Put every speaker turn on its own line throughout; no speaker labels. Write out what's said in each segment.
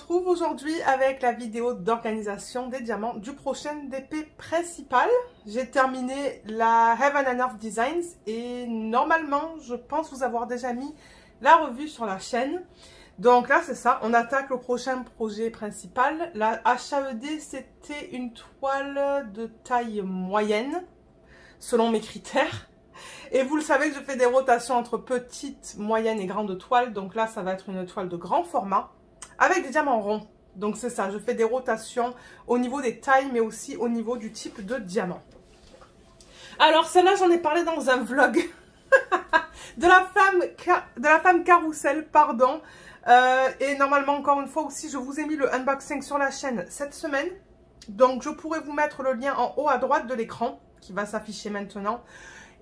retrouve aujourd'hui avec la vidéo d'organisation des diamants du prochain DP principal. J'ai terminé la Heaven and Earth Designs et normalement, je pense vous avoir déjà mis la revue sur la chaîne. Donc là, c'est ça, on attaque le prochain projet principal. La HAED, c'était une toile de taille moyenne, selon mes critères. Et vous le savez que je fais des rotations entre petites, moyennes et grandes toiles. Donc là, ça va être une toile de grand format avec des diamants ronds. Donc c'est ça, je fais des rotations au niveau des tailles, mais aussi au niveau du type de diamant. Alors celle-là, j'en ai parlé dans un vlog de la femme carrousel, pardon. Et normalement, encore une fois aussi, je vous ai mis le unboxing sur la chaîne cette semaine. Donc je pourrais vous mettre le lien en haut à droite de l'écran qui va s'afficher maintenant.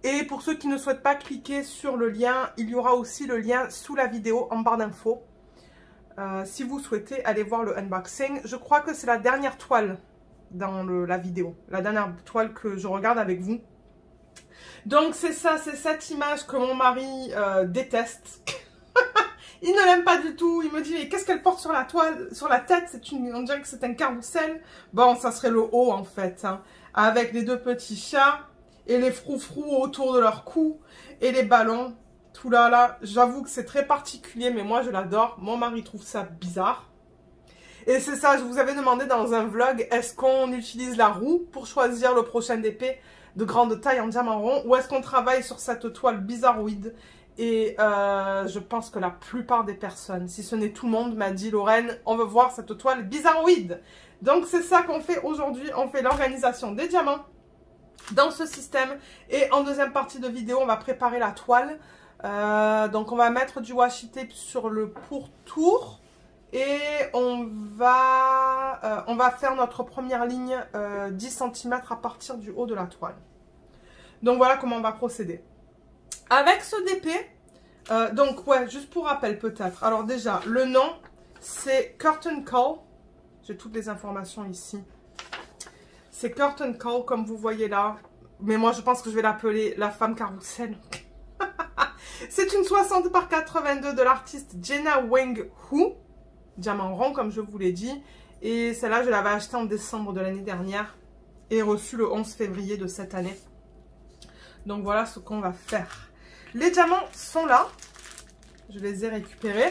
Et pour ceux qui ne souhaitent pas cliquer sur le lien, il y aura aussi le lien sous la vidéo en barre d'infos. Si vous souhaitez aller voir le unboxing, je crois que c'est la dernière toile dans la vidéo. La dernière toile que je regarde avec vous. Donc c'est ça, c'est cette image que mon mari déteste. Il ne l'aime pas du tout. Il me dit, mais qu'est-ce qu'elle porte sur la toile, sur la tête? On dirait que c'est un carrousel. Bon, ça serait le haut en fait. Hein, avec les deux petits chats. Et les froufrous autour de leur cou. Et les ballons. Tout là. J'avoue que c'est très particulier. Mais moi, je l'adore. Mon mari trouve ça bizarre. Et c'est ça, je vous avais demandé dans un vlog. Est-ce qu'on utilise la roue pour choisir le prochain DP de grande taille en diamant rond? Ou est-ce qu'on travaille sur cette toile bizarroïde? Et je pense que la plupart des personnes, si ce n'est tout le monde, m'a dit, Lorraine, on veut voir cette toile bizarroïde. Donc c'est ça qu'on fait aujourd'hui. On fait l'organisation des diamants dans ce système. Et en deuxième partie de vidéo, on va préparer la toile. Donc on va mettre du washi tape sur le pourtour. Et on va faire notre première ligne 10 cm à partir du haut de la toile. Donc voilà comment on va procéder. Avec ce DP, donc ouais, juste pour rappel peut-être. Alors déjà, le nom, c'est Curtain Call. J'ai toutes les informations ici. C'est Curtain Call, comme vous voyez là. Mais moi, je pense que je vais l'appeler la femme carrousel. C'est une 60 par 82 de l'artiste Jenna Weng Hu. Diamant rond, comme je vous l'ai dit. Et celle-là, je l'avais achetée en décembre de l'année dernière. Et reçue le 11 février de cette année. Donc voilà ce qu'on va faire. Les diamants sont là. Je les ai récupérés.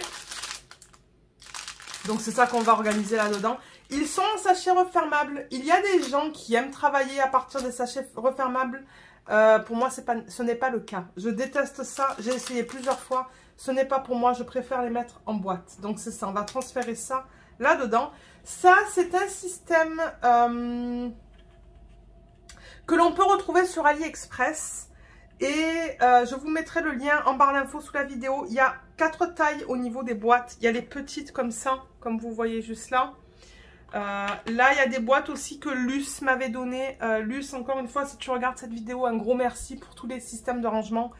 Donc c'est ça qu'on va organiser là-dedans. Ils sont en sachets refermables. Il y a des gens qui aiment travailler à partir des sachets refermables. Pour moi, ce n'est pas le cas. Je déteste ça. J'ai essayé plusieurs fois. Ce n'est pas pour moi. Je préfère les mettre en boîte. Donc c'est ça. On va transférer ça là-dedans. Ça, c'est un système que l'on peut retrouver sur AliExpress. Et je vous mettrai le lien en barre d'infos sous la vidéo. Il y a 4 tailles au niveau des boîtes. Il y a les petites comme ça, comme vous voyez juste là. Là, il y a des boîtes aussi que Luce m'avait donné. Luce, encore une fois, si tu regardes cette vidéo, un gros merci pour tous les systèmes de rangement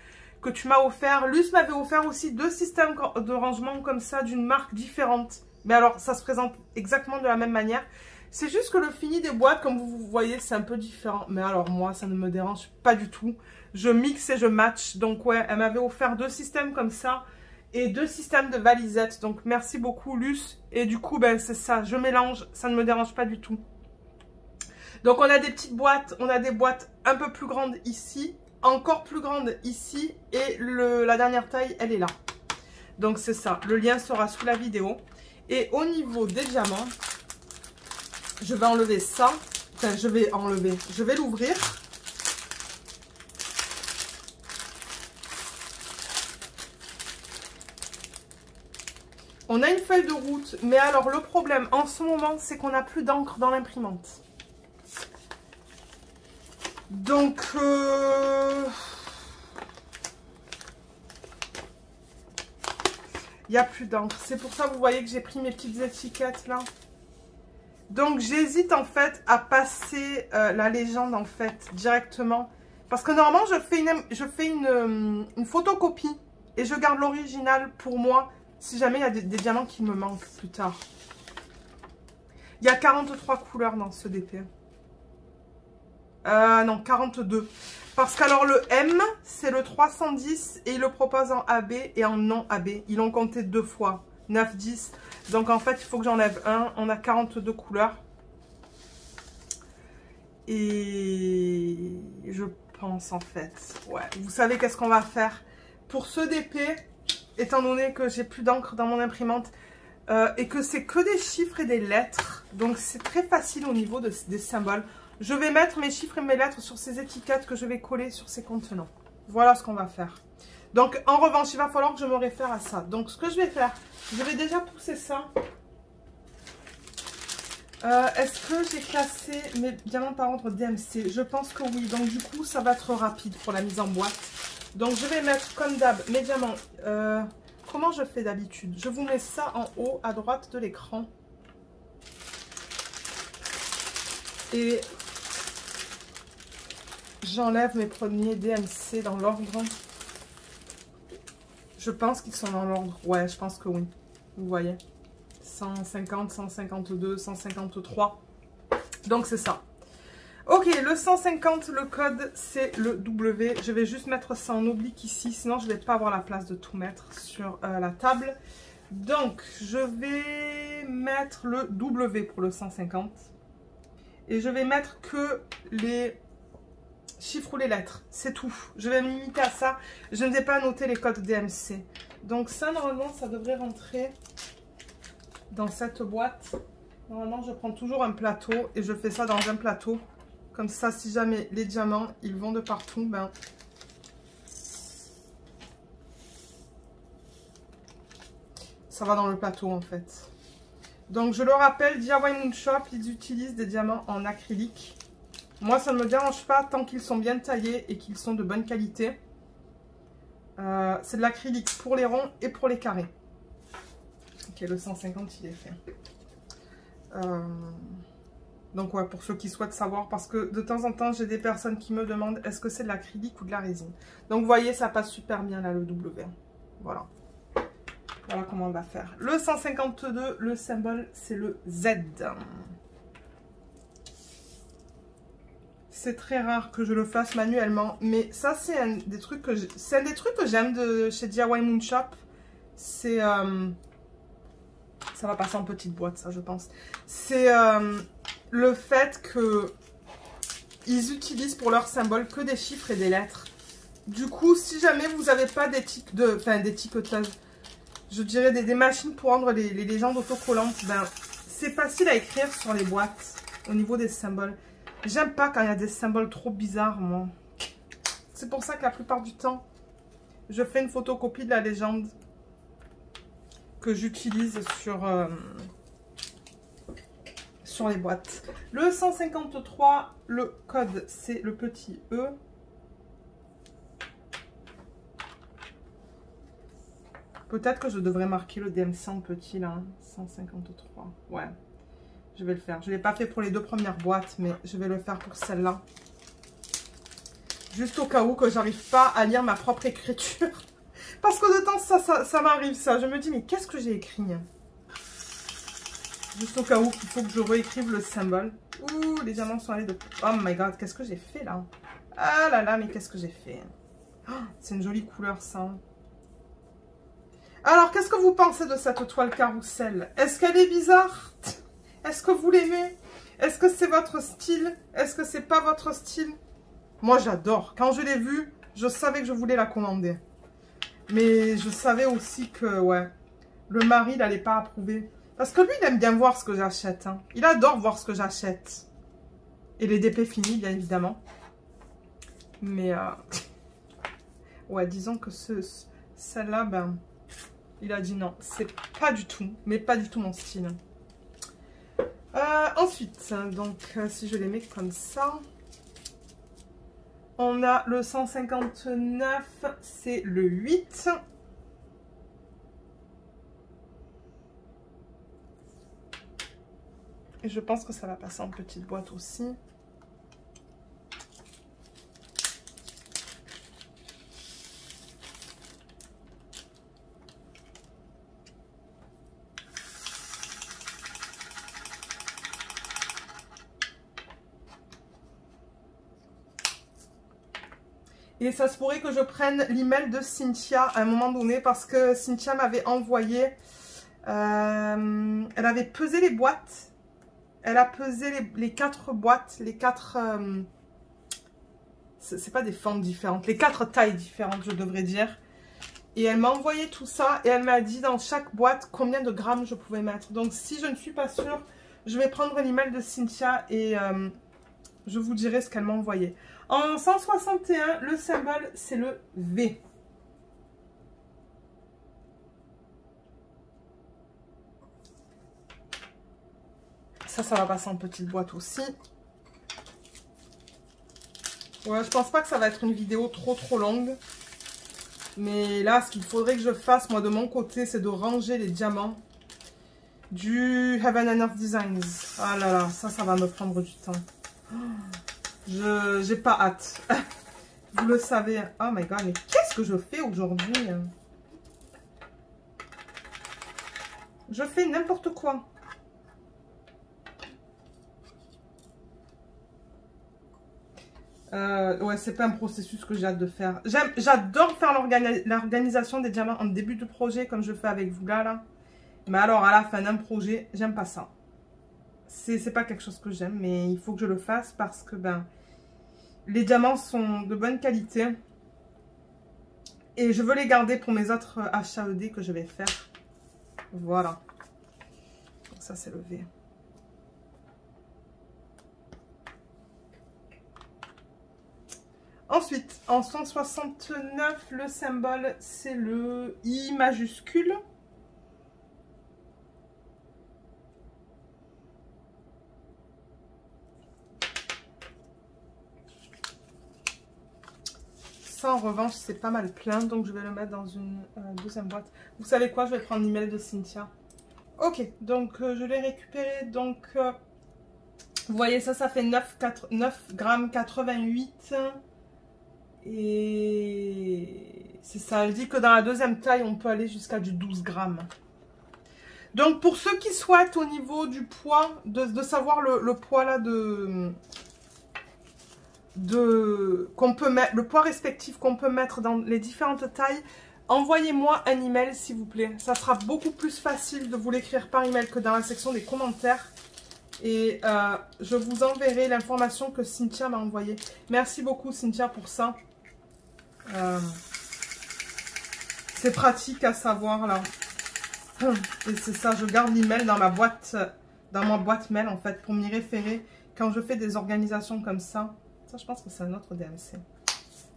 que tu m'as offert. Luce m'avait offert aussi 2 systèmes de rangement comme ça, d'une marque différente. Mais alors, ça se présente exactement de la même manière. C'est juste que le fini des boîtes, comme vous voyez, c'est un peu différent. Mais alors moi, ça ne me dérange pas du tout. Je mixe et je match. Donc ouais, elle m'avait offert 2 systèmes comme ça. Et 2 systèmes de valisettes. Donc merci beaucoup Luce. Et du coup, ben c'est ça, je mélange. Ça ne me dérange pas du tout. Donc on a des petites boîtes. On a des boîtes un peu plus grandes ici. Encore plus grandes ici. Et la dernière taille, elle est là. Donc c'est ça. Le lien sera sous la vidéo. Et au niveau des diamants... Je vais enlever ça. Enfin, je vais l'ouvrir. On a une feuille de route. Mais alors, le problème en ce moment, c'est qu'on n'a plus d'encre dans l'imprimante. Donc, il n'y a plus d'encre. C'est pour ça que vous voyez que j'ai pris mes petites étiquettes là. Donc j'hésite en fait à passer la légende en fait directement. Parce que normalement je fais une photocopie et je garde l'original pour moi si jamais il y a des diamants qui me manquent plus tard. Il y a 43 couleurs dans ce DP. Non, 42. Parce qu'alors le M, c'est le 310 et ils le proposent en AB et en non AB. Ils l'ont compté 2 fois. 9, 10. Donc en fait, il faut que j'enlève un. On a 42 couleurs. Et je pense en fait, ouais, vous savez qu'est-ce qu'on va faire pour ce DP, étant donné que j'ai plus d'encre dans mon imprimante et que c'est que des chiffres et des lettres, donc c'est très facile au niveau des symboles. Je vais mettre mes chiffres et mes lettres sur ces étiquettes que je vais coller sur ces contenants. Voilà ce qu'on va faire. Donc en revanche, il va falloir que je me réfère à ça. Donc ce que je vais faire, je vais déjà pousser ça. Est-ce que j'ai classé mes diamants par ordre DMC? Je pense que oui. Donc du coup, ça va être rapide pour la mise en boîte. Donc je vais mettre comme d'hab mes diamants. Comment je fais d'habitude? Je vous mets ça en haut à droite de l'écran. Et j'enlève mes premiers DMC dans l'ordre. Je pense qu'ils sont dans l'ordre. Ouais, je pense que oui. Vous voyez. 150, 152, 153. Donc c'est ça. Ok, le 150, le code c'est le W. Je vais juste mettre ça en oblique ici, sinon je ne vais pas avoir la place de tout mettre sur la table. Donc je vais mettre le W pour le 150. Et je vais mettre que les chiffres ou les lettres, c'est tout. Je vais me limiter à ça. Je ne vais pas noter les codes DMC. Donc ça, normalement, ça devrait rentrer dans cette boîte. Normalement, je prends toujours un plateau et je fais ça dans un plateau. Comme ça, si jamais les diamants, ils vont de partout, ben... ça va dans le plateau, en fait. Donc, je le rappelle, DIY Moon Shop, ils utilisent des diamants en acrylique. Moi, ça ne me dérange pas tant qu'ils sont bien taillés et qu'ils sont de bonne qualité. C'est de l'acrylique pour les ronds et pour les carrés. Ok, le 150, il est fait. Donc, ouais, pour ceux qui souhaitent savoir, parce que de temps en temps, j'ai des personnes qui me demandent est-ce que c'est de l'acrylique ou de la résine. Donc, vous voyez, ça passe super bien là, le W. Voilà. Voilà comment on va faire. Le 152, le symbole, c'est le Z. C'est très rare que je le fasse manuellement, mais ça, c'est un des trucs que j'aime de chez DIY Moon Shop. C'est... ça va passer en petite boîte, ça, je pense. C'est le fait que ils utilisent pour leur symbole que des chiffres et des lettres. Du coup, si jamais vous n'avez pas d'étiquetage, je dirais des machines pour rendre les légendes autocollantes, ben, c'est facile à écrire sur les boîtes au niveau des symboles. J'aime pas quand il y a des symboles trop bizarres, moi. C'est pour ça que la plupart du temps, je fais une photocopie de la légende que j'utilise sur les boîtes. Le 153, le code, c'est le petit E. Peut-être que je devrais marquer le DMC en petit, là. 153. Ouais, je vais le faire. Je ne l'ai pas fait pour les deux premières boîtes, mais je vais le faire pour celle-là. Juste au cas où que j'arrive pas à lire ma propre écriture. Parce que de temps, ça m'arrive, ça. Je me dis, mais qu'est-ce que j'ai écrit? Juste au cas où il faut que je réécrive le symbole. Ouh, les diamants sont allés de... Oh my god, qu'est-ce que j'ai fait, là? Ah là là, mais qu'est-ce que j'ai fait? Oh, c'est une jolie couleur, ça. Alors, qu'est-ce que vous pensez de cette toile carrousel? Est-ce qu'elle est bizarre? Est-ce que vous l'aimez? Est-ce que c'est votre style? Est-ce que c'est pas votre style? Moi, j'adore. Quand je l'ai vue, je savais que je voulais la commander. Mais je savais aussi que, ouais, le mari, il n'allait pas approuver. Parce que lui, il aime bien voir ce que j'achète. Hein. Il adore voir ce que j'achète. Et les DP finis, bien évidemment. Mais, ouais, disons que celle-là, ben, il a dit non. C'est pas du tout, mais pas du tout mon style. Ensuite, donc, si je les mets comme ça... On a le 159, c'est le 8. Et je pense que ça va passer en petite boîte aussi. Et ça se pourrait que je prenne l'email de Cynthia à un moment donné parce que Cynthia m'avait envoyé Elle avait pesé les boîtes. Elle a pesé les 4 boîtes, les 4... c'est pas des formes différentes, les 4 tailles différentes, je devrais dire. Et elle m'a envoyé tout ça et elle m'a dit dans chaque boîte combien de grammes je pouvais mettre. Donc si je ne suis pas sûre, je vais prendre l'email de Cynthia et je vous dirai ce qu'elle m'a envoyé. En 161, le symbole, c'est le V. Ça va passer en petite boîte aussi. Ouais, je pense pas que ça va être une vidéo trop longue. Mais là, ce qu'il faudrait que je fasse, moi, de mon côté, c'est de ranger les diamants du Heaven and Earth Designs. Ah là là, ça va me prendre du temps. J'ai pas hâte. Vous le savez. Oh my god, mais qu'est-ce que je fais aujourd'hui? Je fais n'importe quoi. Ouais, c'est pas un processus que j'ai hâte de faire. J'adore faire l'organisation des diamants en début de projet, comme je fais avec vous là. Mais alors, à la fin d'un projet, j'aime pas ça. C'est pas quelque chose que j'aime, mais il faut que je le fasse parce que ben les diamants sont de bonne qualité. Et je veux les garder pour mes autres HAED que je vais faire. Voilà. Donc ça, c'est le V. Ensuite, en 169, le symbole, c'est le I majuscule. Ça, en revanche, c'est pas mal plein, donc je vais le mettre dans une deuxième boîte. Vous savez quoi? Je vais prendre l'email de Cynthia. Ok, donc je l'ai récupéré. Donc, vous voyez, ça fait 9 grammes 88. Et c'est ça, elle dit que dans la deuxième taille, on peut aller jusqu'à du 12 grammes. Donc, pour ceux qui souhaitent au niveau du poids, de savoir le poids là qu'on peut mettre, le poids respectif qu'on peut mettre dans les différentes tailles, envoyez-moi un email s'il vous plaît. Ça sera beaucoup plus facile de vous l'écrire par email que dans la section des commentaires. Et je vous enverrai l'information que Cynthia m'a envoyée. Merci beaucoup Cynthia pour ça. C'est pratique à savoir là. Et c'est ça, je garde l'email dans ma boîte mail en fait pour m'y référer quand je fais des organisations comme ça. Ça, je pense que c'est un autre DMC.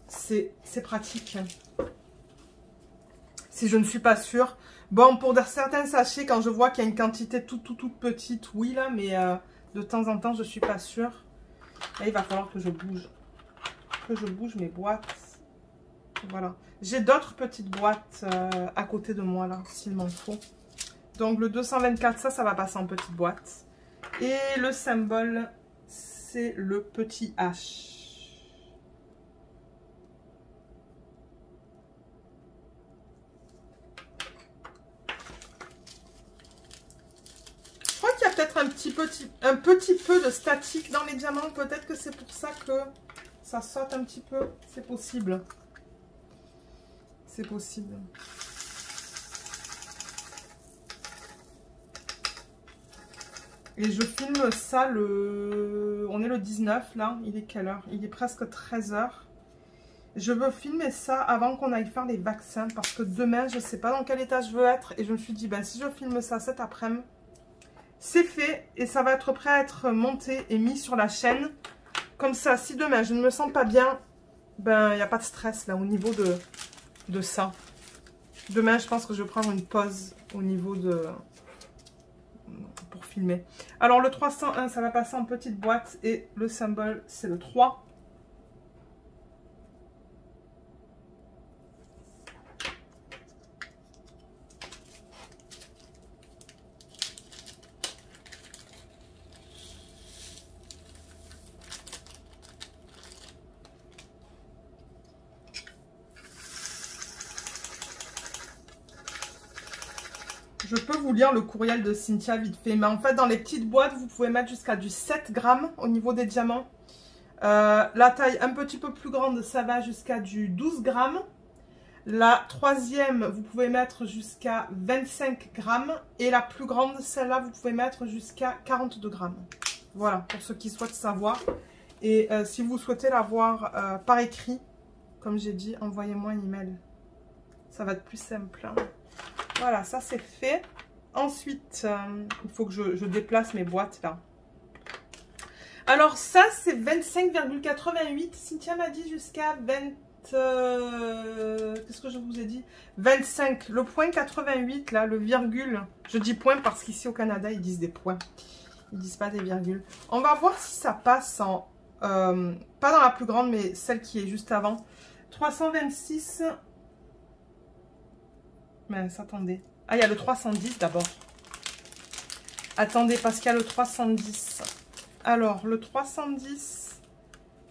C'est pratique. Si je ne suis pas sûre. Bon, pour certains sachets, quand je vois qu'il y a une quantité toute petite, oui là, mais de temps en temps, je ne suis pas sûre. Là, il va falloir que je bouge. Que je bouge mes boîtes. Voilà. J'ai d'autres petites boîtes à côté de moi là, s'il m'en faut. Donc le 224, ça va passer en petite boîte. Et le symbole, c'est le petit H. Je crois qu'il y a peut-être un petit peu de statique dans les diamants. Peut-être que c'est pour ça que ça saute un petit peu. C'est possible. C'est possible. Et je filme ça on est le 19 là. Il est quelle heure? Il est presque 13 h. Je veux filmer ça avant qu'on aille faire les vaccins. Parce que demain, je ne sais pas dans quel état je veux être. Et je me suis dit, ben, si je filme ça cet après-midi, c'est fait. Et ça va être prêt à être monté et mis sur la chaîne. Comme ça, si demain, je ne me sens pas bien, ben, il n'y a pas de stress là au niveau de ça. Demain, je pense que je vais prendre une pause au niveau pour filmer. Alors, le 301, ça va passer en petite boîte et le symbole, c'est le 3. Je peux vous lire le courriel de Cynthia vite fait. Mais en fait, dans les petites boîtes, vous pouvez mettre jusqu'à du 7 grammes au niveau des diamants. La taille un petit peu plus grande, ça va jusqu'à du 12 grammes. La troisième, vous pouvez mettre jusqu'à 25 grammes. Et la plus grande, celle-là, vous pouvez mettre jusqu'à 42 grammes. Voilà, pour ceux qui souhaitent savoir. Et si vous souhaitez l'avoir par écrit, comme j'ai dit, envoyez-moi un email. Ça va être plus simple. Hein. Voilà, ça c'est fait. Ensuite, il faut que je déplace mes boîtes là. Alors ça, c'est 25,88. Cynthia m'a dit jusqu'à 20... qu'est-ce que je vous ai dit? 25. Le point 88, là, le virgule. Je dis point parce qu'ici au Canada, ils disent des points. Ils disent pas des virgules. On va voir si ça passe en... pas dans la plus grande, mais celle qui est juste avant. 326. Mais attendez. Ah, il y a le 310 d'abord. Attendez, parce qu'il y a le 310. Alors, le 310,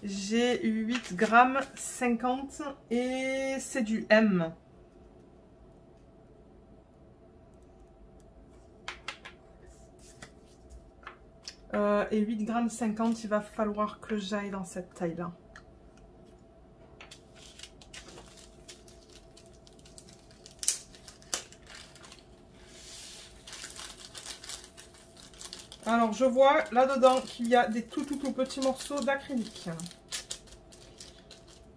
j'ai 8 grammes 50 et c'est du M. Et 8 grammes 50, il va falloir que j'aille dans cette taille-là. Alors, je vois là-dedans qu'il y a des tout petits morceaux d'acrylique.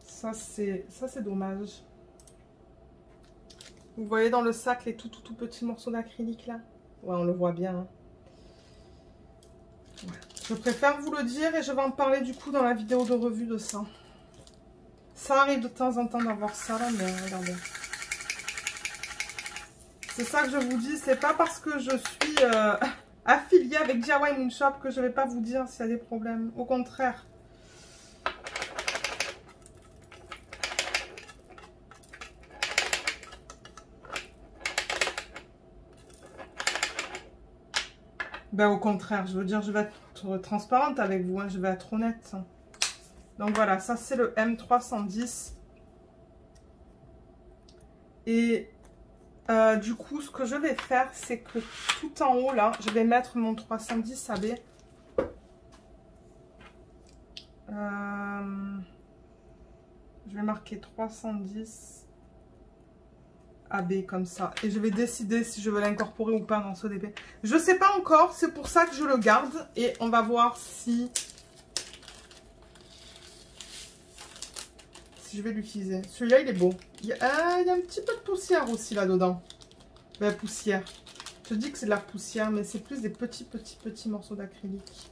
Ça, c'est dommage. Vous voyez dans le sac les tout petits morceaux d'acrylique là? Ouais, on le voit bien. Hein. Ouais. Je préfère vous le dire et je vais en parler du coup dans la vidéo de revue de ça. Ça arrive de temps en temps d'avoir ça là, mais regardez. C'est ça que je vous dis, c'est pas parce que je suis affiliée avec DIY Moon Shop que je vais pas vous dire s'il y a des problèmes. Au contraire. Ben au contraire, je veux dire, je vais être transparente avec vous, hein, je vais être honnête. Donc voilà, ça c'est le M310. Et du coup, ce que je vais faire, c'est que tout en haut là, je vais mettre mon 310 AB. Je vais marquer 310 AB comme ça. Et je vais décider si je veux l'incorporer ou pas dans ce DP. Je sais pas encore, c'est pour ça que je le garde. Et on va voir si je vais l'utiliser. Celui-là, il est beau. Il y a un petit peu de poussière aussi là-dedans. La poussière. Je dis que c'est de la poussière, mais c'est plus des petits morceaux d'acrylique.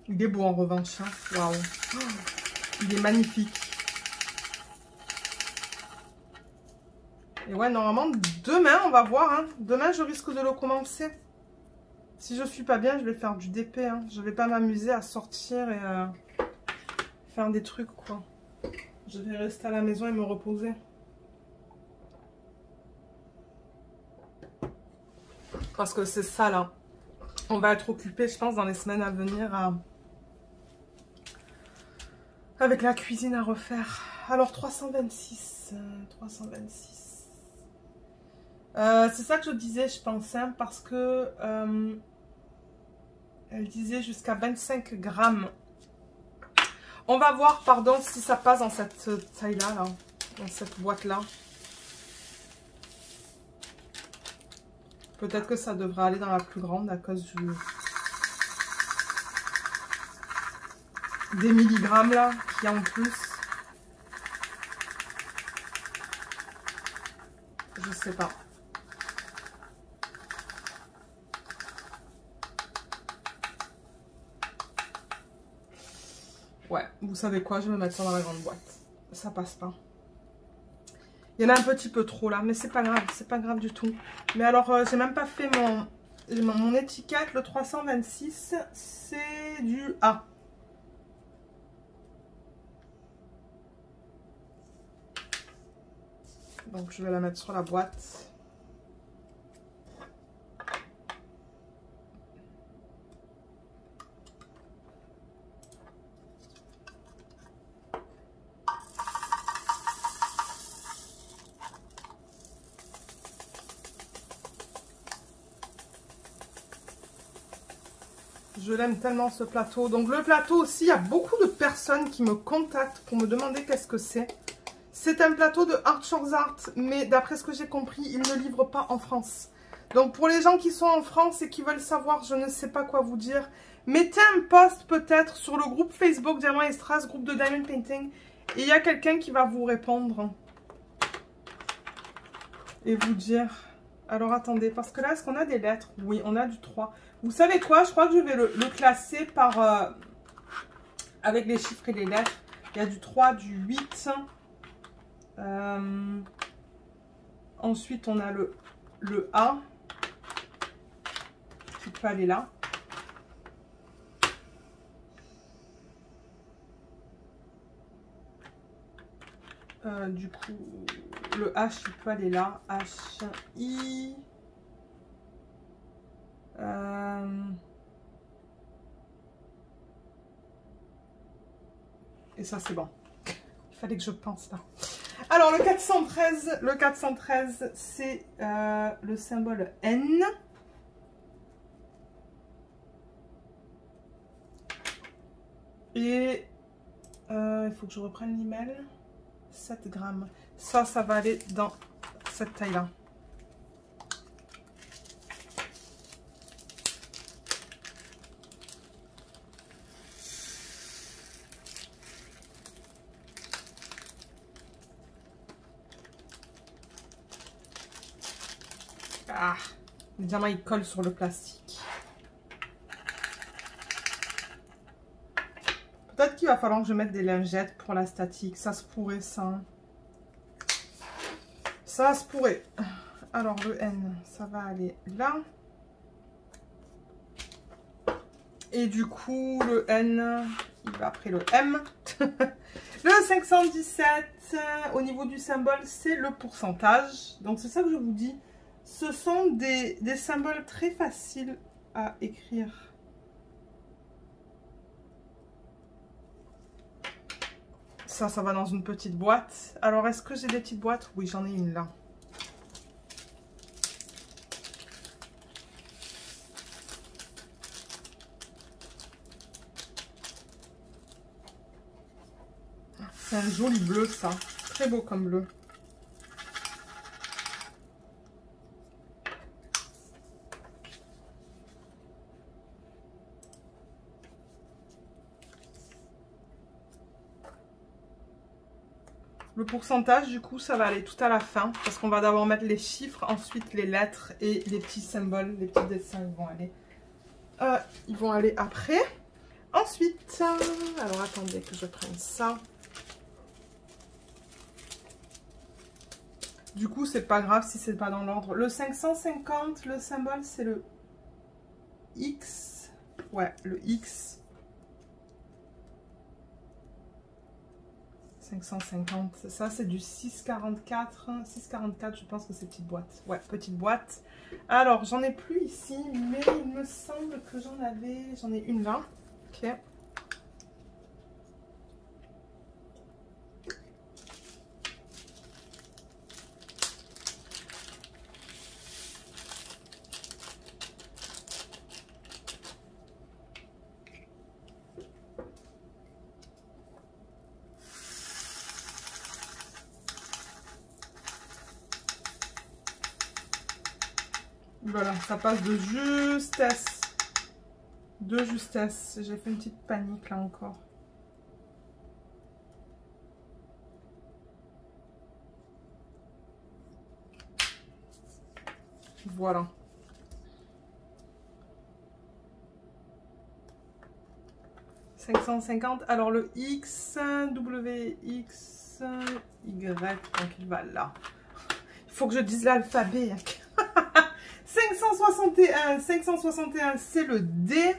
Il est beau en revanche. Hein. Waouh. Oh, il est magnifique. Et ouais, normalement, demain, on va voir. Hein. Demain, je risque de le commencer. Si je suis pas bien, je vais faire du DP. Hein. Je vais pas m'amuser à sortir et faire des trucs, quoi. Je vais rester à la maison et me reposer. Parce que c'est ça, là. On va être occupé, je pense, dans les semaines à venir avec la cuisine à refaire. Alors, 326. 326. C'est ça que je disais, je pense, hein, parce que elle disait jusqu'à 25 grammes. On va voir, pardon, si ça passe dans cette taille-là, là, dans cette boîte-là. Peut-être que ça devrait aller dans la plus grande à cause des milligrammes, là, qu'il y a en plus. Je sais pas. Ouais, vous savez quoi, je vais mettre ça dans la grande boîte. Ça passe pas. Il y en a un petit peu trop là, mais c'est pas grave du tout. Mais alors, j'ai même pas fait mon étiquette, le 326, c'est du A. Donc je vais la mettre sur la boîte. Je l'aime tellement ce plateau. Donc le plateau aussi, il y a beaucoup de personnes qui me contactent pour me demander qu'est-ce que c'est. C'est un plateau de Arthurs Art, mais d'après ce que j'ai compris, ils ne livrent pas en France. Donc pour les gens qui sont en France et qui veulent savoir, je ne sais pas quoi vous dire, mettez un post peut-être sur le groupe Facebook Diamant et Strass, groupe de Diamond Painting, et il y a quelqu'un qui va vous répondre et vous dire. Alors attendez, parce que là, est-ce qu'on a des lettres? Oui, on a du 3. Vous savez quoi? Je crois que je vais le classer par avec les chiffres et les lettres. Il y a du 3, du 8. Ensuite, on a le A qui peut aller là. Du coup, le H il peut aller là. H, I. Et ça, c'est bon. Il fallait que je pense là. Alors, le 413, c'est le symbole N. Et il faut que je reprenne l'email. 7 grammes. Ça va aller dans cette taille-là. Ah, les diamants, ils collent sur le plastique. Peut-être qu'il va falloir que je mette des lingettes pour la statique. Ça se pourrait, ça. Ça se pourrait. Alors, le N, ça va aller là. Et du coup, le N, il va après le M. Le 517, au niveau du symbole, c'est le pourcentage. Donc, c'est ça que je vous dis. Ce sont des symboles très faciles à écrire. Ça va dans une petite boîte. Alors, est-ce que j'ai des petites boîtes? Oui, j'en ai une là. C'est un joli bleu, ça. Très beau comme bleu. Le pourcentage, du coup, ça va aller tout à la fin. Parce qu'on va d'abord mettre les chiffres, ensuite les lettres et les petits symboles, les petits dessins, ils vont aller après. Ensuite, alors attendez que je prenne ça. Du coup, c'est pas grave si c'est pas dans l'ordre. Le 550, le symbole, c'est le X. Ouais, le X. 550, ça c'est du 644. 644, je pense que c'est petite boîte. Ouais, petite boîte. Alors, j'en ai plus ici, mais il me semble que j'en ai une là. Ok. Voilà, ça passe de justesse. De justesse. J'ai fait une petite panique là encore. Voilà. « 550. Alors le X, W, X, Y, donc il va là. Il faut que je dise l'alphabet. 561, c'est le D.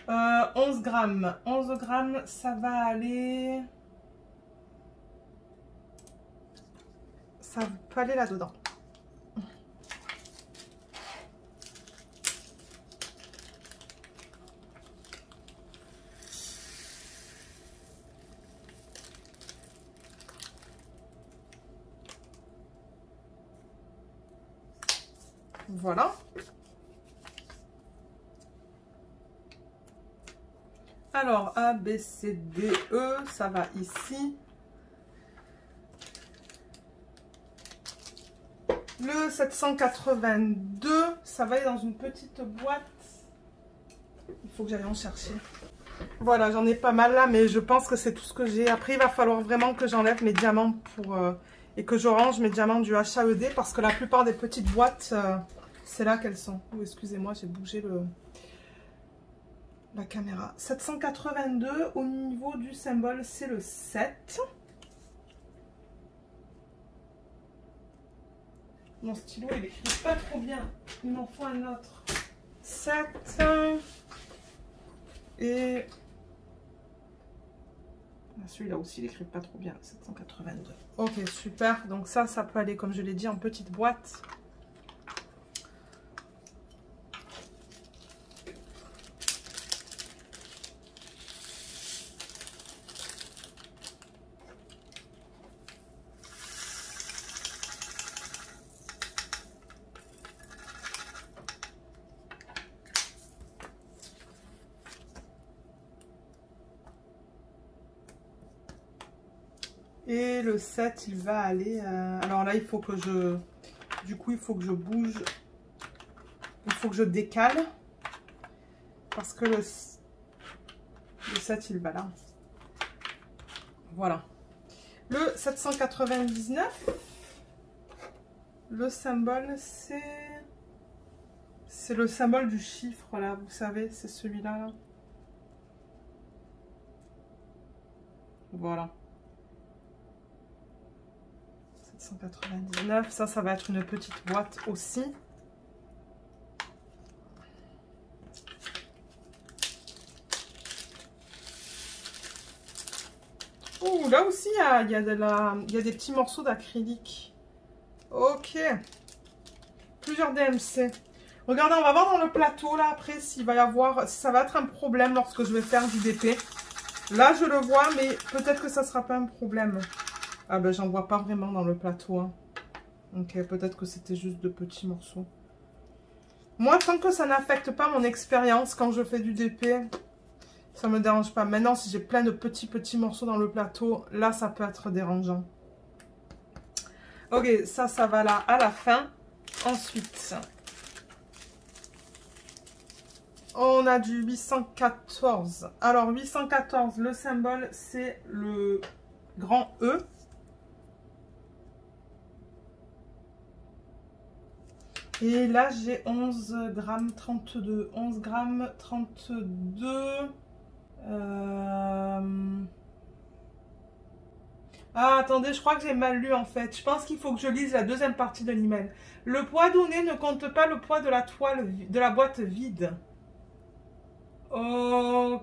Euh, 11 grammes. 11 grammes, ça va aller... Ça peut aller là-dedans. Voilà. Alors, A, B, C, D, E, ça va ici. Le 782, ça va aller dans une petite boîte. Il faut que j'aille en chercher. Voilà, j'en ai pas mal là, mais je pense que c'est tout ce que j'ai. Après, il va falloir vraiment que j'enlève mes diamants et que je range mes diamants du HAED parce que la plupart des petites boîtes, c'est là qu'elles sont. Oh, excusez-moi, j'ai bougé la caméra. 782, au niveau du symbole, c'est le 7. Mon stylo, il écrit pas trop bien. Il m'en faut un autre. 7. Et celui-là aussi, il écrit pas trop bien. 782. Ok, super. Donc ça peut aller, comme je l'ai dit, en petite boîte. Et le 7, il va aller... Alors là, il faut que je... Du coup, il faut que je bouge. Il faut que je décale. Parce que le 7, il va là. Voilà. Le 799. Le symbole, c'est... C'est le symbole du chiffre, là. Vous savez, c'est celui-là. Là. Voilà. 799, ça va être une petite boîte aussi. Oh, là aussi, il y a des petits morceaux d'acrylique. Ok. Plusieurs DMC. Regardez, on va voir dans le plateau, là, après, s'il va y avoir... Si ça va être un problème lorsque je vais faire du DP. Là, je le vois, mais peut-être que ça ne sera pas un problème. Ah ben, j'en vois pas vraiment dans le plateau. Hein. Ok, peut-être que c'était juste de petits morceaux. Moi, tant que ça n'affecte pas mon expérience quand je fais du DP, ça me dérange pas. Maintenant, si j'ai plein de petits morceaux dans le plateau, là, ça peut être dérangeant. Ok, ça va là à la fin. Ensuite, on a du 814. Alors, 814, le symbole, c'est le grand E. Et là, j'ai 11 grammes 32. 11 grammes 32. Ah, attendez, je crois que j'ai mal lu en fait. Je pense qu'il faut que je lise la deuxième partie de l'email. Le poids donné ne compte pas le poids de la toile, de la boîte vide. Oh,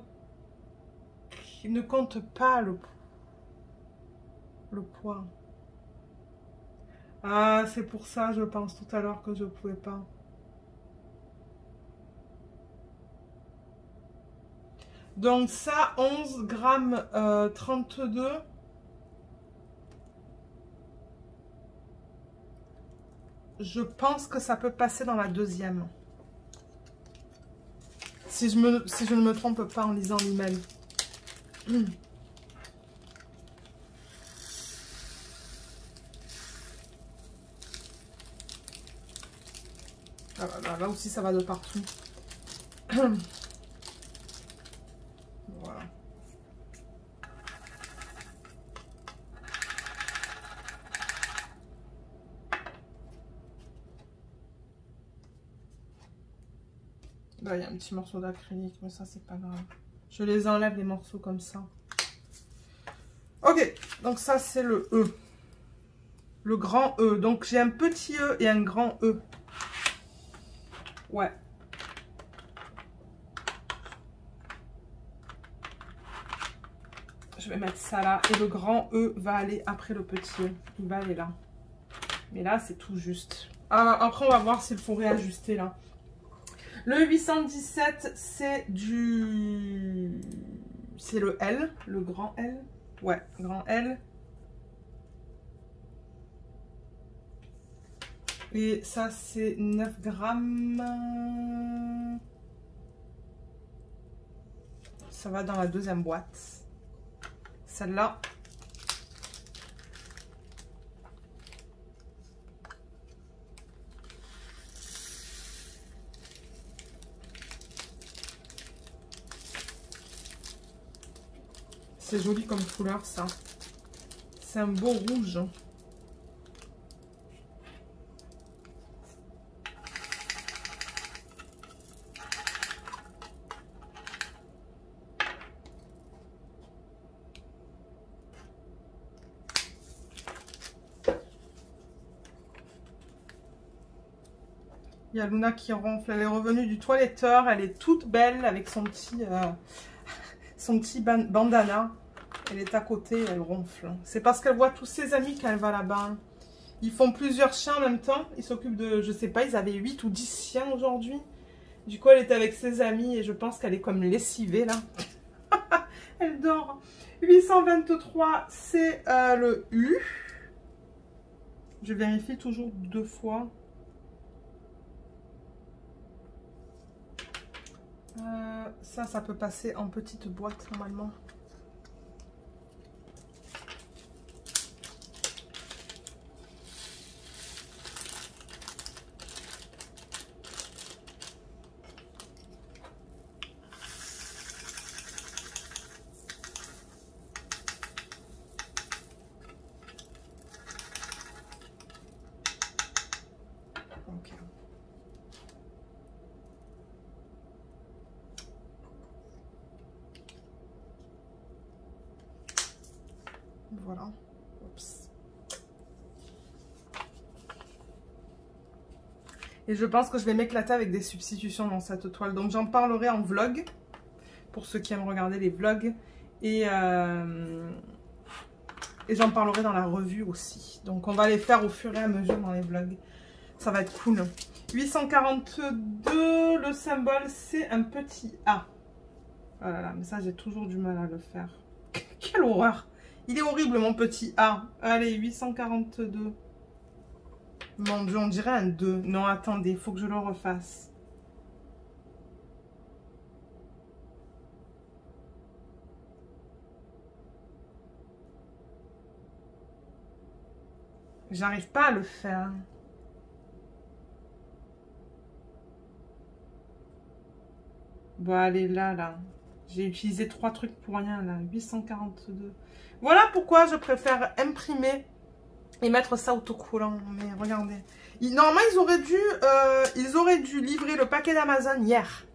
il ne compte pas le poids. Ah, c'est pour ça, je pense, tout à l'heure que je ne pouvais pas. Donc ça, 11 grammes 32. Je pense que ça peut passer dans la deuxième. Si je ne me trompe pas en lisant l'email. Là aussi, ça va de partout. Voilà. Là, il y a un petit morceau d'acrylique, mais ça, c'est pas grave. Je les enlève, les morceaux comme ça. Ok, donc ça, c'est le E. Le grand E. Donc, j'ai un petit E et un grand E. Ouais. Je vais mettre ça là. Et le grand E va aller après le petit E. Il va aller là. Mais là, c'est tout juste. Après, on va voir s'il faut réajuster là. Le 817, c'est du... C'est le L. Le grand L. Ouais, grand L. Et ça, c'est 9 grammes. Ça va dans la deuxième boîte. Celle-là. C'est joli comme couleur, ça. C'est un beau rouge. Il y a Luna qui ronfle. Elle est revenue du toiletteur. Elle est toute belle avec son petit bandana. Elle est à côté, elle ronfle. C'est parce qu'elle voit tous ses amis quand elle va là-bas. Ils font plusieurs chiens en même temps. Ils s'occupent de, je sais pas, ils avaient 8 ou 10 chiens aujourd'hui. Du coup, elle est avec ses amis et je pense qu'elle est comme lessivée là. Elle dort. 823, c'est le U. Je vérifie toujours 2 fois. Ça peut passer en petite boîte normalement. Ok. Voilà. Oups. Et je pense que je vais m'éclater avec des substitutions dans cette toile. Donc j'en parlerai en vlog. Pour ceux qui aiment regarder les vlogs. Et j'en parlerai dans la revue aussi. Donc on va les faire au fur et à mesure dans les vlogs. Ça va être cool. 842, le symbole c'est un petit A. Oh là là, mais ça j'ai toujours du mal à le faire. Quelle horreur! Il est horrible mon petit A. Allez, 842. Mon Dieu, on dirait un 2. Non, attendez, il faut que je le refasse. J'arrive pas à le faire. Bon, allez, là. J'ai utilisé 3 trucs pour rien, là. 842. Voilà pourquoi je préfère imprimer et mettre ça autocollant. Mais regardez. Normalement, ils auraient dû livrer le paquet d'Amazon hier.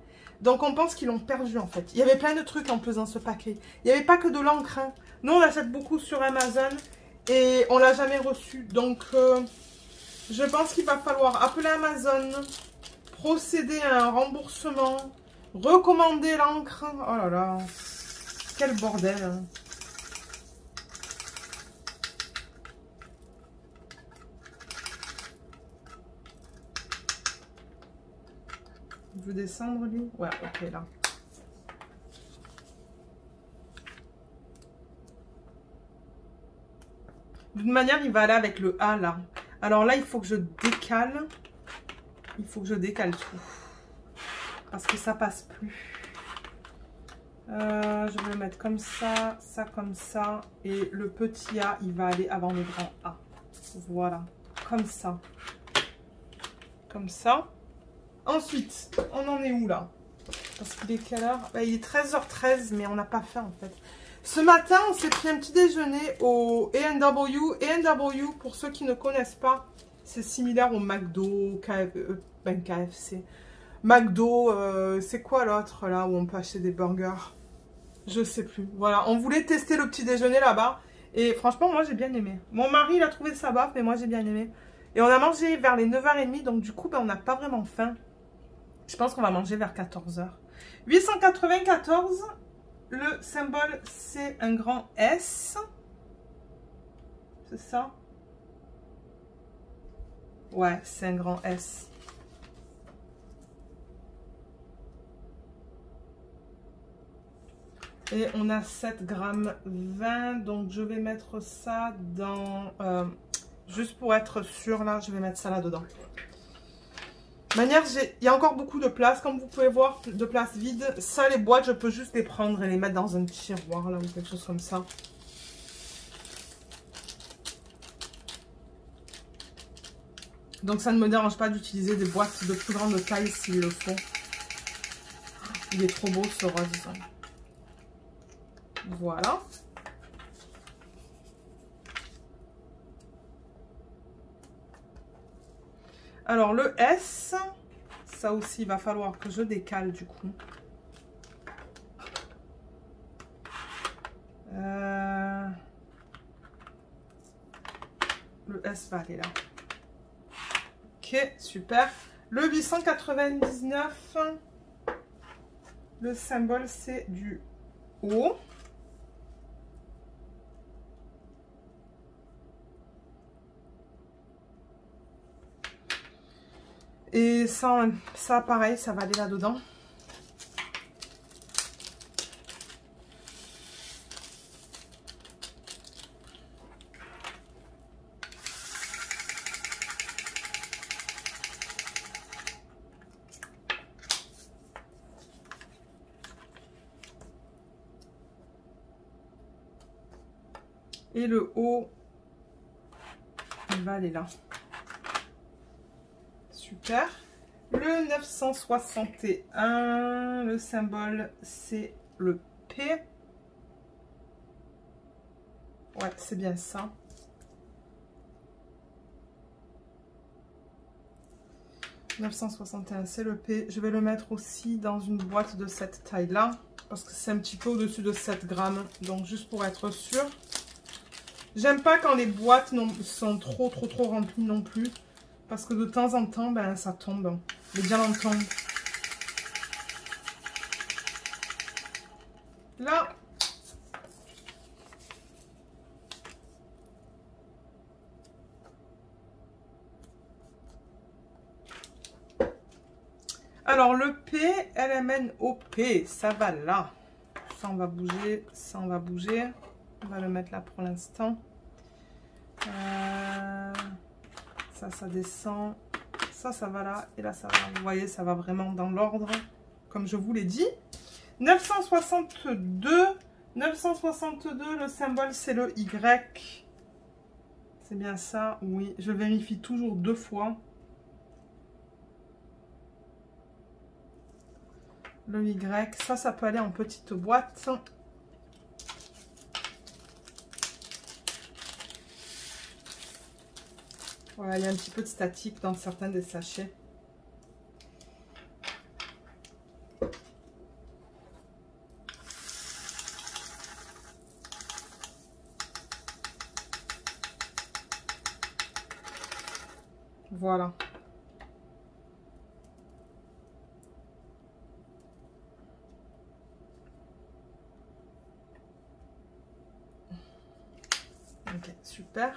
Donc, on pense qu'ils l'ont perdu, en fait. Il y avait plein de trucs en plus dans ce paquet. Il n'y avait pas que de l'encre. Hein. Nous, on l'achète beaucoup sur Amazon et on ne l'a jamais reçu. Donc, je pense qu'il va falloir appeler Amazon, procéder à un remboursement, recommander l'encre. Oh là là, quel bordel. Hein. Il veut descendre lui? Ouais, ok là. De toute manière, il va aller avec le A là. Alors là, il faut que je décale. Il faut que je décale tout. Parce que ça passe plus. Je vais le mettre comme ça comme ça. Et le petit A, il va aller avant le grand A. Voilà, comme ça. Comme ça. Ensuite, on en est où là? Parce qu'il est quelle heure? Bah, il est 13h13, mais on n'a pas faim en fait. Ce matin, on s'est pris un petit déjeuner au A&W. A&W, pour ceux qui ne connaissent pas, c'est similaire au McDo, KFC. McDo, c'est quoi l'autre là où on peut acheter des burgers? Je sais plus. Voilà, on voulait tester le petit déjeuner là-bas. Et franchement, moi j'ai bien aimé. Mon mari, il a trouvé ça baf, mais moi j'ai bien aimé. Et on a mangé vers les 9h30, donc du coup, ben, on n'a pas vraiment faim. Je pense qu'on va manger vers 14h. 894, le symbole c'est un grand S. C'est ça? Ouais, c'est un grand S. Et on a 7 grammes 20, donc je vais mettre ça dans... juste pour être sûr, là, je vais mettre ça là-dedans. De manière, il y a encore beaucoup de place, comme vous pouvez voir, de place vide. Ça, les boîtes, je peux juste les prendre et les mettre dans un tiroir, là, ou quelque chose comme ça. Donc, ça ne me dérange pas d'utiliser des boîtes de plus grande taille s'il le faut. Il est trop beau, ce rose. Voilà. Alors, le S, ça aussi, il va falloir que je décale, du coup. Le S va aller là. Ok, super. Le 899, le symbole, c'est du O. Et ça, pareil, ça va aller là-dedans. Et le haut, il va aller là. Super. Le 961, le symbole, c'est le P. Ouais, c'est bien ça. « 961, c'est le P. Je vais le mettre aussi dans une boîte de cette taille-là, parce que c'est un petit peu au-dessus de 7 grammes. Donc, juste pour être sûr. J'aime pas quand les boîtes sont trop remplies non plus. Parce que de temps en temps, ben, ça tombe. Les diamants tombent. Là. Alors, le P, LMNOP, ça va là. Ça, on va bouger. Ça, on va bouger. On va le mettre là pour l'instant. Ça descend. Ça va là. Et là, ça va. Vous voyez, ça va vraiment dans l'ordre, comme je vous l'ai dit. 962. 962, le symbole, c'est le Y. C'est bien ça, oui. Je vérifie toujours 2 fois. Le Y. Ça peut aller en petite boîte. Voilà, il y a un petit peu de statique dans certains des sachets. Voilà. Ok, super.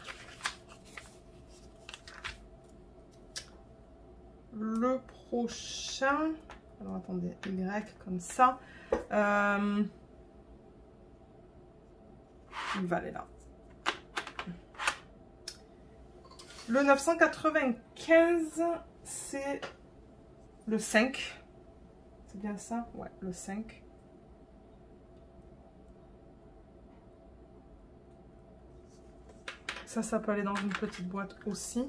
Le prochain, alors attendez, Y comme ça, il va aller là. Le 995, c'est le 5. C'est bien ça? Ouais, le 5. Ça peut aller dans une petite boîte aussi.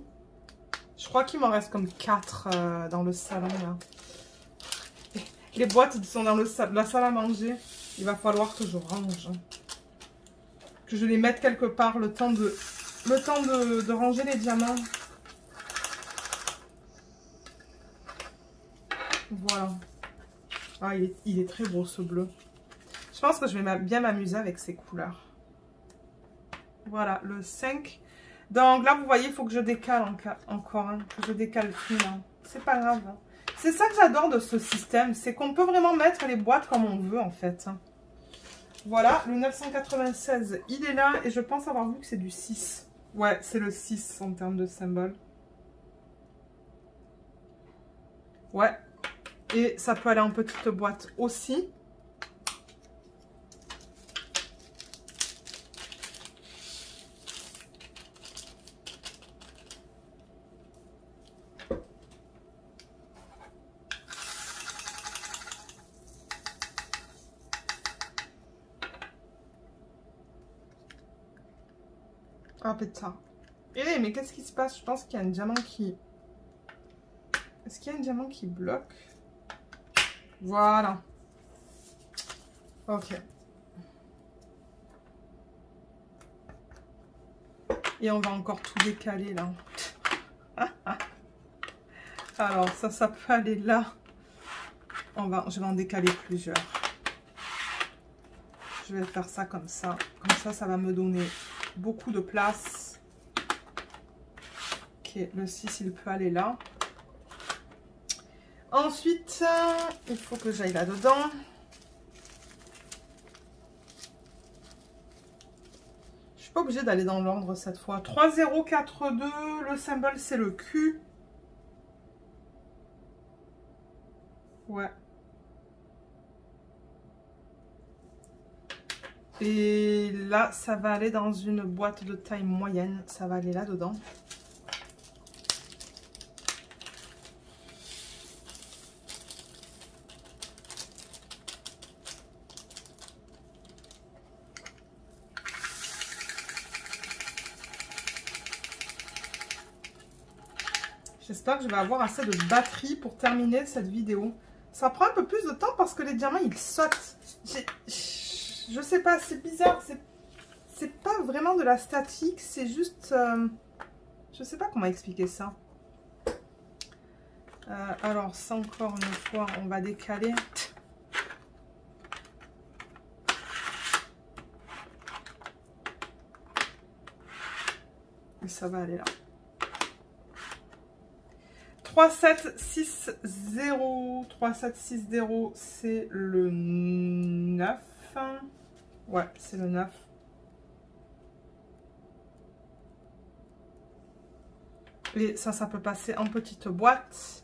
Je crois qu'il m'en reste comme 4 dans le salon là. Les boîtes sont dans la salle à manger. Il va falloir que je range. Que je les mette quelque part le temps de ranger les diamants. Voilà. Ah, il est très beau ce bleu. Je pense que je vais bien m'amuser avec ces couleurs. Voilà, le 5. Donc là, vous voyez, il faut que je décale encore. Hein, que je décale plus là. C'est pas grave. Hein. C'est ça que j'adore de ce système. C'est qu'on peut vraiment mettre les boîtes comme on veut en fait. Hein. Voilà, le 996, il est là. Et je pense avoir vu que c'est du 6. Ouais, c'est le 6 en termes de symbole. Ouais. Et ça peut aller en petite boîte aussi. Ah, pétard. Eh, mais qu'est-ce qui se passe? Je pense qu'il y a un diamant qui... Est-ce qu'il y a un diamant qui bloque? Voilà. Ok. Et on va encore tout décaler, là. Alors, ça peut aller là. Je vais en décaler plusieurs. Je vais faire ça comme ça. Comme ça va me donner beaucoup de place. Ok, le 6, il peut aller là. Ensuite, il faut que j'aille là-dedans. Je suis pas obligée d'aller dans l'ordre cette fois. 3, 0, 4, 2. Le symbole, c'est le Q. Ouais. Et là, ça va aller dans une boîte de taille moyenne. Ça va aller là-dedans. J'espère que je vais avoir assez de batterie pour terminer cette vidéo. Ça prend un peu plus de temps parce que les diamants, ils sautent. Je sais pas, c'est bizarre. C'est pas vraiment de la statique, c'est juste... je sais pas comment expliquer ça. Alors, ça encore une fois, on va décaler. Et ça va aller là. 3, 7, 6, 0. 3, 7, 6, 0, c'est le 9. Ouais, c'est le 9. Et ça peut passer en petite boîte.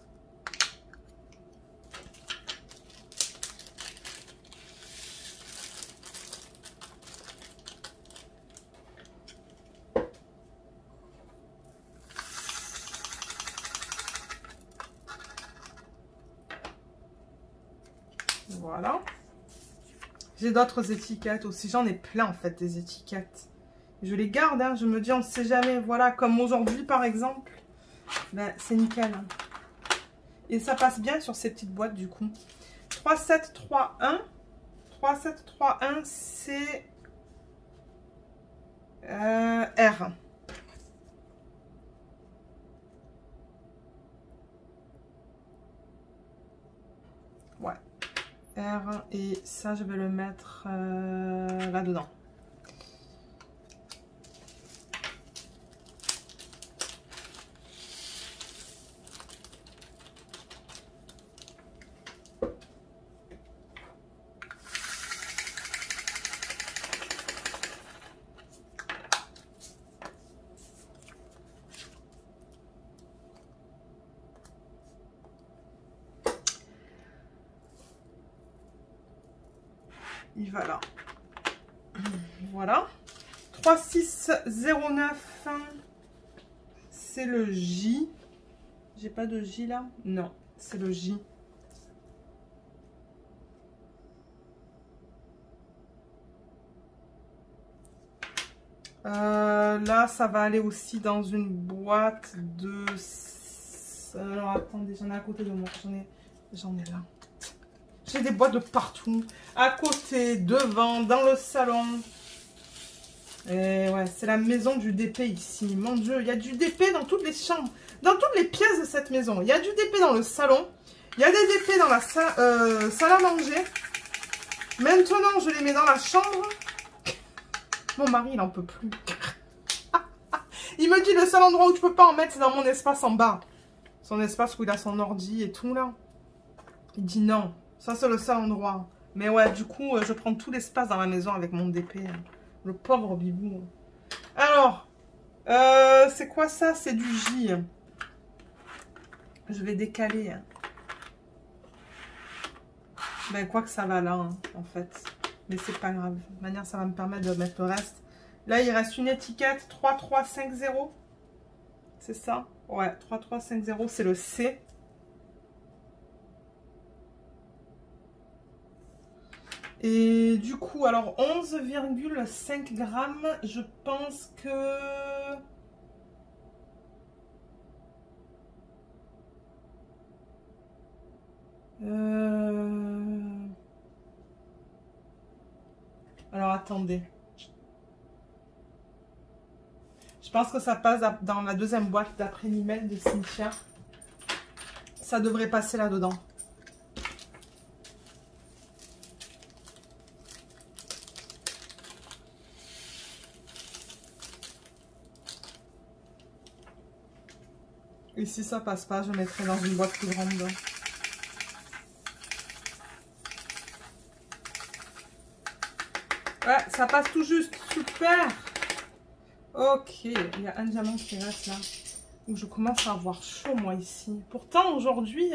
Voilà. J'ai d'autres étiquettes aussi. J'en ai plein en fait des étiquettes. Je les garde, hein. Je me dis on ne sait jamais. Voilà, comme aujourd'hui par exemple. Ben, c'est nickel. Hein. Et ça passe bien sur ces petites boîtes du coup. 3, 7, 3, 1. 3, 7, 3, 1, c'est R. Ouais. R. Et ça, je vais le mettre là-dedans. Il va là. Voilà. 3, 6, 0, 9. C'est le J. J'ai pas de J là? Non, c'est le J. Là, ça va aller aussi dans une boîte de... Alors, attendez, j'en ai à côté de moi. J'en ai là. J'ai des boîtes de partout. À côté, devant, dans le salon. Et ouais, c'est la maison du DP ici. Mon Dieu, il y a du DP dans toutes les chambres. Dans toutes les pièces de cette maison. Il y a du DP dans le salon. Il y a des DP dans la salle à manger. Maintenant, je les mets dans la chambre. Mon mari, il n'en peut plus. Il me dit, le seul endroit où tu peux pas en mettre, c'est dans mon espace en bas. Son espace où il a son ordi et tout, là. Il dit non. Ça, c'est le seul endroit. Mais ouais, du coup, je prends tout l'espace dans la maison avec mon DP. Le pauvre bibou. Alors, c'est quoi ça? C'est du J. Je vais décaler. Ben, quoi que ça va là, hein, en fait. Mais c'est pas grave. De toute manière, ça va me permettre de mettre le reste. Là, il reste une étiquette. 3350. C'est ça? Ouais, 3350, c'est le C. Et du coup, alors 11,5 grammes, je pense que... Alors attendez. Je pense que ça passe dans la deuxième boîte d'après l'email de Cynthia. Ça devrait passer là-dedans. Et si ça passe pas, je mettrai dans une boîte plus grande. Ouais, ça passe tout juste. Super. Ok, il y a un diamant qui reste là. Donc je commence à avoir chaud moi ici. Pourtant aujourd'hui...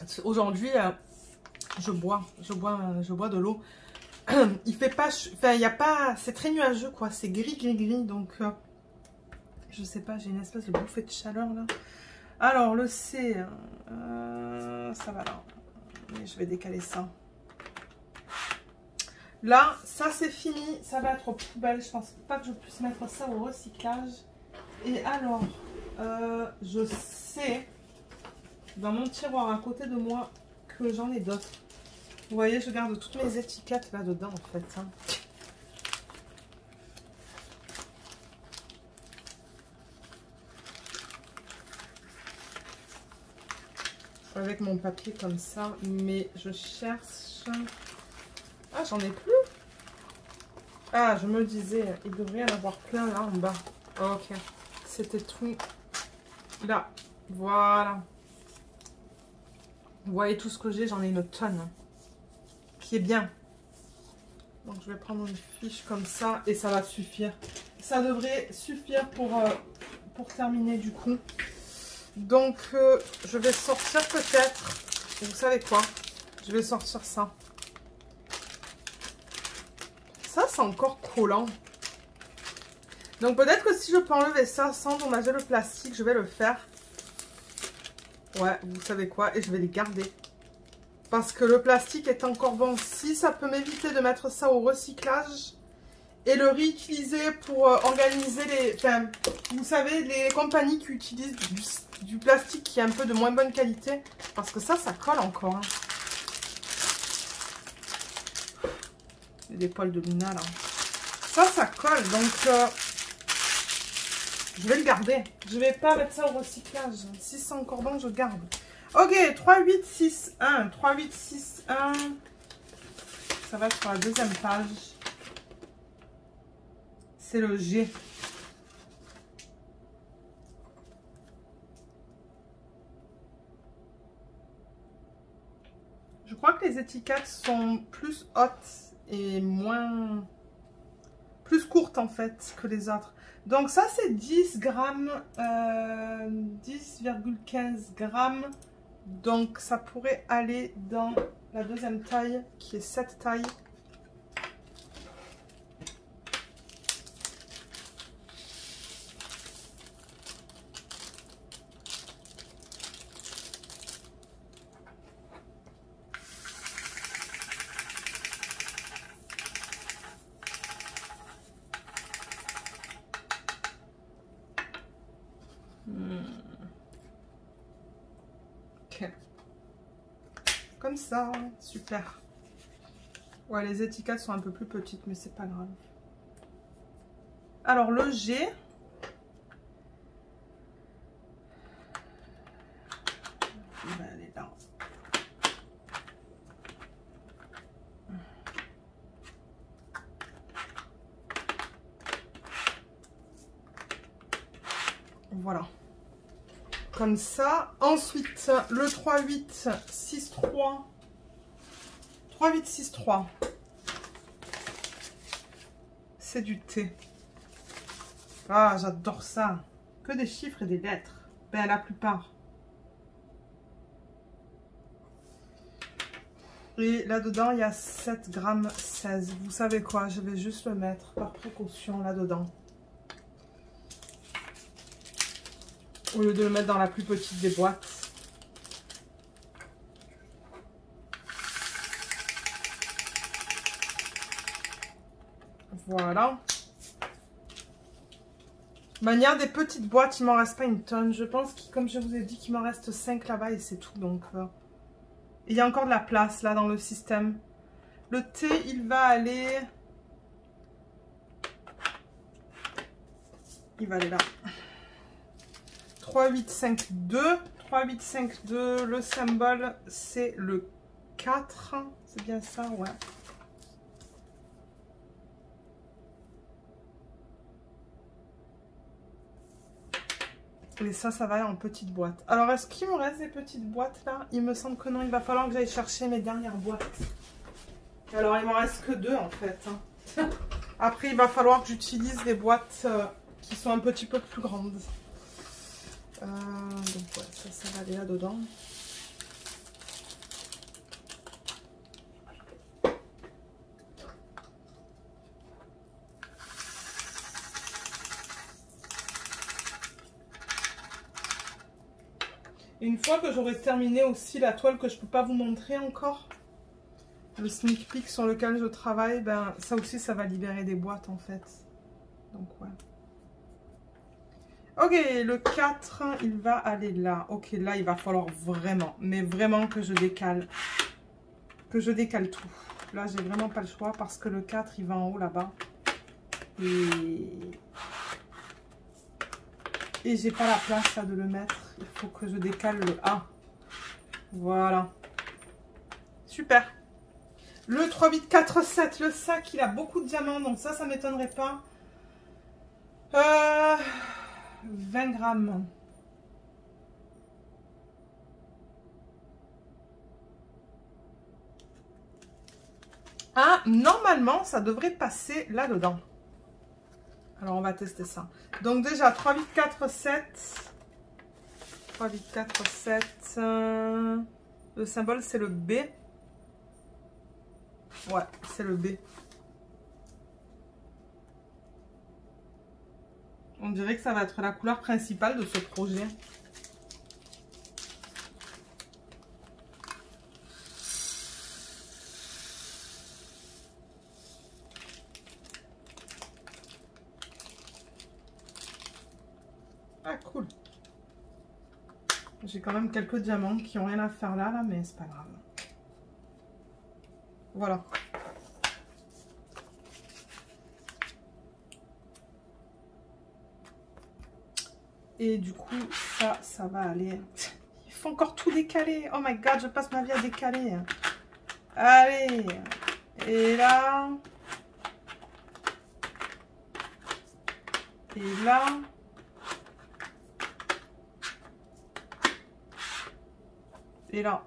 je bois de l'eau. Il fait pas... Enfin, il y a pas... C'est très nuageux quoi. C'est gris. Donc... je sais pas, j'ai une espèce de bouffée de chaleur là. Alors le C, ça va là. Mais je vais décaler ça. Là, ça c'est fini. Ça va être aux poubelles. Je pense pas que je puisse mettre ça au recyclage. Et alors, je sais, dans mon tiroir à côté de moi, que j'en ai d'autres. Vous voyez, je garde toutes mes étiquettes là-dedans en fait. Hein. Avec mon papier comme ça, mais je cherche... Ah, j'en ai plus. Ah, je me disais, il devrait y en avoir plein là en bas. Ok, c'était tout là. Voilà. Vous voyez tout ce que j'ai, j'en ai une tonne. Qui est bien. Donc je vais prendre une fiche comme ça et ça va suffire. Ça devrait suffire pour terminer du coup. Donc je vais sortir peut-être, vous savez quoi, je vais sortir ça. Ça c'est encore collant. Donc peut-être que si je peux enlever ça sans dommager le plastique, je vais le faire. Ouais, vous savez quoi, et je vais les garder. Parce que le plastique est encore bon. Si ça peut m'éviter de mettre ça au recyclage et le réutiliser pour organiser les... Enfin, vous savez, les compagnies qui utilisent du plastique qui est un peu de moins bonne qualité. Parce que ça colle encore. Hein. Il y a des poils de Luna là. Ça colle. Donc, je vais le garder. Je vais pas mettre ça au recyclage. Si c'est encore bon, je garde. Ok, 3, 8, 6, 1. 3, 8, 6, 1. Ça va être sur la deuxième page. C'est le G. Je crois que les étiquettes sont plus hautes et moins... plus courtes en fait que les autres. Donc ça c'est 10 grammes, 10,15 grammes. Donc ça pourrait aller dans la deuxième taille qui est cette taille. Comme ça, super. Ouais, les étiquettes sont un peu plus petites, mais c'est pas grave. Alors, le G. Il va aller là. Voilà. Comme ça. Ensuite, le 3, 8, 6, 3. 3, 8, 6, 3. C'est du thé. Ah, j'adore ça. Que des chiffres et des lettres. Ben, la plupart. Et là-dedans, il y a 7 grammes 16. Vous savez quoi? Je vais juste le mettre par précaution là-dedans. Au lieu de le mettre dans la plus petite des boîtes. Voilà. De manière des petites boîtes, il m'en reste pas une tonne. Je pense que, comme je vous ai dit, qu'il m'en reste 5 là-bas et c'est tout. Donc, il y a encore de la place là dans le système. Le thé, il va aller... Il va aller là. 3, 8, 5, 2. 3, 8, 5, 2. Le symbole, c'est le 4. C'est bien ça, ouais. Et ça va en petite boîte. Alors, est-ce qu'il me reste des petites boîtes là? Il me semble que non. Il va falloir que j'aille chercher mes dernières boîtes. Alors, il m'en reste que 2 en fait. Après, il va falloir que j'utilise des boîtes qui sont un petit peu plus grandes. Donc, ouais, ça va aller là-dedans. Et une fois que j'aurai terminé aussi la toile que je ne peux pas vous montrer encore, le sneak peek sur lequel je travaille, ben ça aussi ça va libérer des boîtes en fait. Donc ouais. Ok, le 4, il va aller là. Ok, là il va falloir vraiment, mais vraiment que je décale. Que je décale tout. Là j'ai vraiment pas le choix parce que le 4 il va en haut là-bas. Et j'ai pas la place là de le mettre. Il faut que je décale le A. Voilà. Super. Le 3, 8, 4, 7. Le sac, il a beaucoup de diamants. Donc ça m'étonnerait pas. 20 grammes. Ah, normalement, ça devrait passer là-dedans. Alors, on va tester ça. Donc déjà, 3, 8, 4, 7. 3, 8, 4, 7. Le symbole, c'est le B. Ouais, c'est le B. On dirait que ça va être la couleur principale de ce projet. Ah, cool. J'ai quand même quelques diamants qui n'ont rien à faire là, mais c'est pas grave. Voilà. Et du coup, ça va aller. Il faut encore tout décaler. Oh my god, je passe ma vie à décaler. Allez. Et là. Et là. Et là.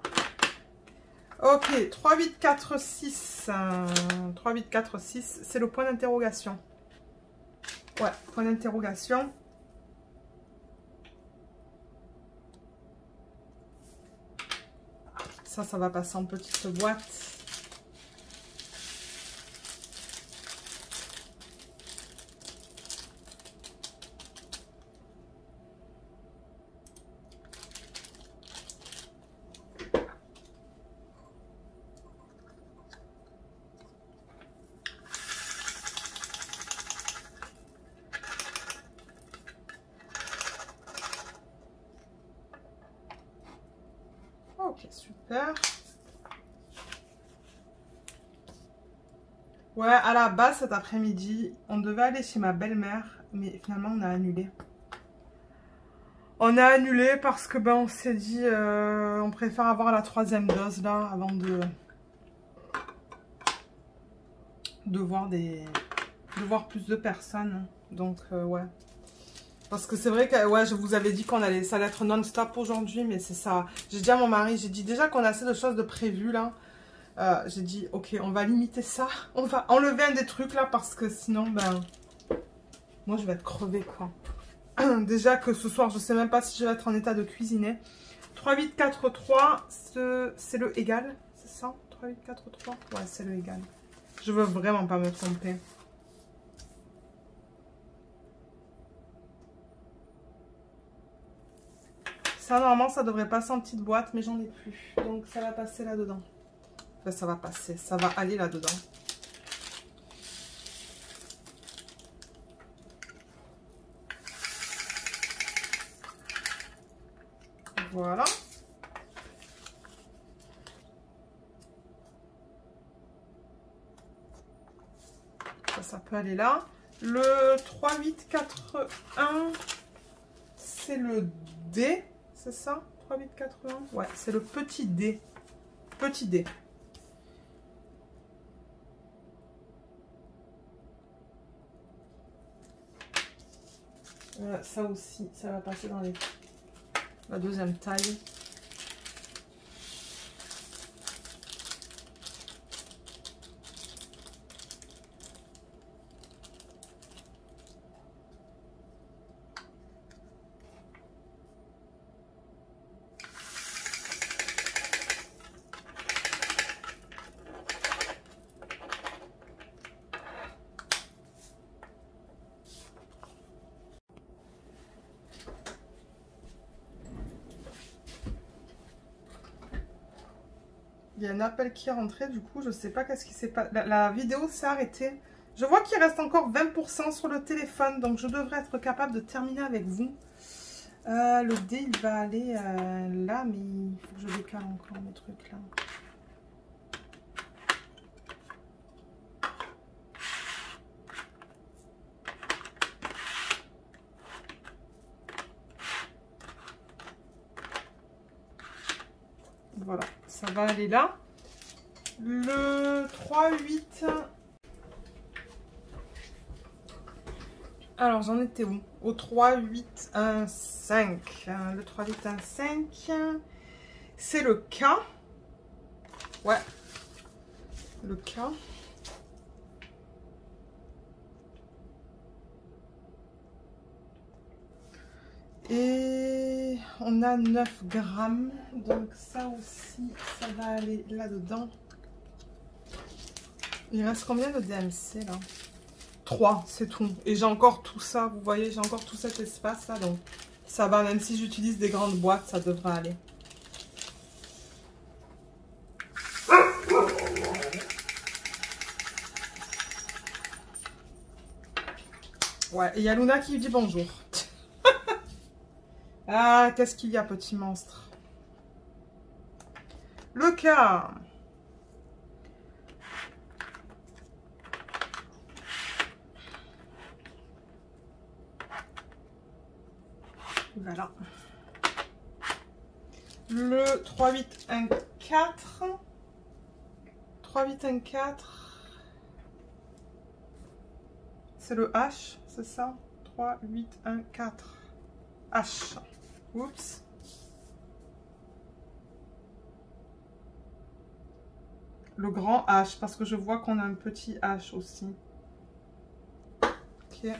Ok, 3, 8, 4, 6. 3, 8, 4, 6. C'est le point d'interrogation. Ouais, point d'interrogation. Ça va passer en petite boîte. Ok, super. Ouais, à la base, cet après-midi, on devait aller chez ma belle-mère, mais finalement, on a annulé. On a annulé parce que, ben, on s'est dit, on préfère avoir la 3e dose, là, avant de voir plus de personnes. Donc, ouais. Parce que c'est vrai que, ouais, je vous avais dit qu'on allait, ça allait être non-stop aujourd'hui, mais c'est ça. J'ai dit à mon mari, j'ai dit déjà qu'on a assez de choses de prévues, là. J'ai dit, ok, on va limiter ça. On va enlever un des trucs, là, parce que sinon, ben, moi, je vais être crevée, quoi. Déjà que ce soir, je sais même pas si je vais être en état de cuisiner. 3, 8, 4, 3, c'est le égal, c'est ça? 3, 8, 4, 3, ouais, c'est le égal. Je veux vraiment pas me tromper. Ça, normalement, ça devrait passer en petite boîte, mais j'en ai plus. Donc, ça va passer là-dedans. Enfin, ça va passer, ça va aller là-dedans. Voilà. Ça peut aller là. Le 3, 8, 4, 1, c'est le D, c'est ça? 3, 8, 4, 1. Ouais, c'est le petit D. Petit D. Voilà, ça aussi, ça va passer dans la deuxième taille. Il y a un appel qui est rentré, du coup, je sais pas qu'est-ce qui s'est passé. La vidéo s'est arrêtée. Je vois qu'il reste encore 20% sur le téléphone, donc je devrais être capable de terminer avec vous. Le dé, il va aller là, mais il faut que je décale encore mes trucs là. Voilà, ça va aller là. Le 3, 8. Alors, j'en étais où? Au 3, 8, 1, 5. Le 3, 8, 1, 5. C'est le K. Ouais. Le K. Et on a 9 grammes. Donc, ça aussi, ça va aller là-dedans. Il reste combien de DMC là? 3, c'est tout. Et j'ai encore tout ça, vous voyez, j'ai encore tout cet espace là, donc ça va, même si j'utilise des grandes boîtes, ça devrait aller. Ouais, et il y a Luna qui dit bonjour. Ah, qu'est-ce qu'il y a, petit monstre? Le cas. Voilà. Le 3, 8, 1, 4. 3, 8, 1, 4. C'est le H, c'est ça? 3, 8, 1, 4. H. Oups. Le grand H, parce que je vois qu'on a un petit H aussi. Ok.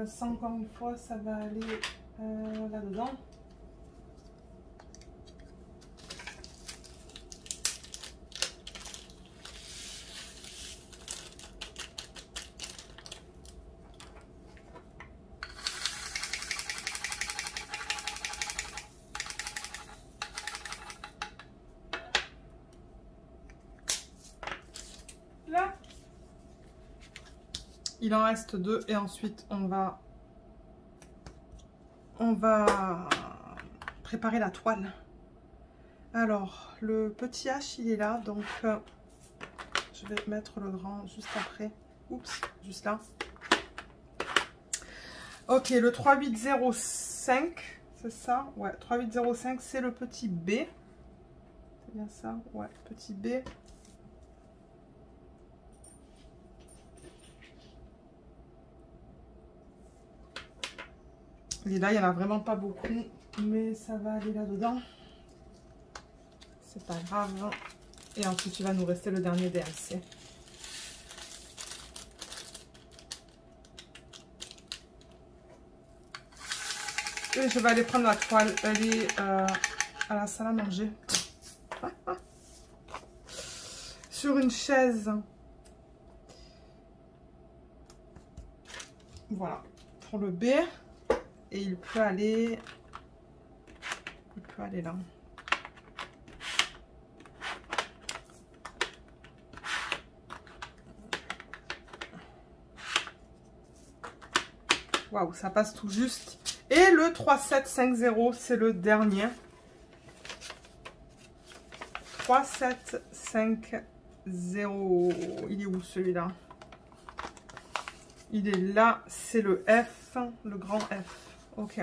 Ça, encore une fois, ça va aller là-dedans. Là. Il en reste 2 et ensuite on va préparer la toile. Alors, le petit H, il est là, donc je vais mettre le grand juste après. Oups, juste là. Ok, le 3805, c'est ça? Ouais, 3805, c'est le petit B. C'est bien ça? Ouais, petit B. Et là, il n'y en a vraiment pas beaucoup, mais ça va aller là-dedans. C'est pas grave. Et ensuite, il va nous rester le dernier DMC. Et je vais aller prendre la toile. Elle est à la salle à manger. Sur une chaise. Voilà. Pour le B. Et il peut aller là. Waouh, ça passe tout juste. Et le 3750, c'est le dernier. 3750. Il est où celui-là? Il est là, c'est le F, le grand F. Ok.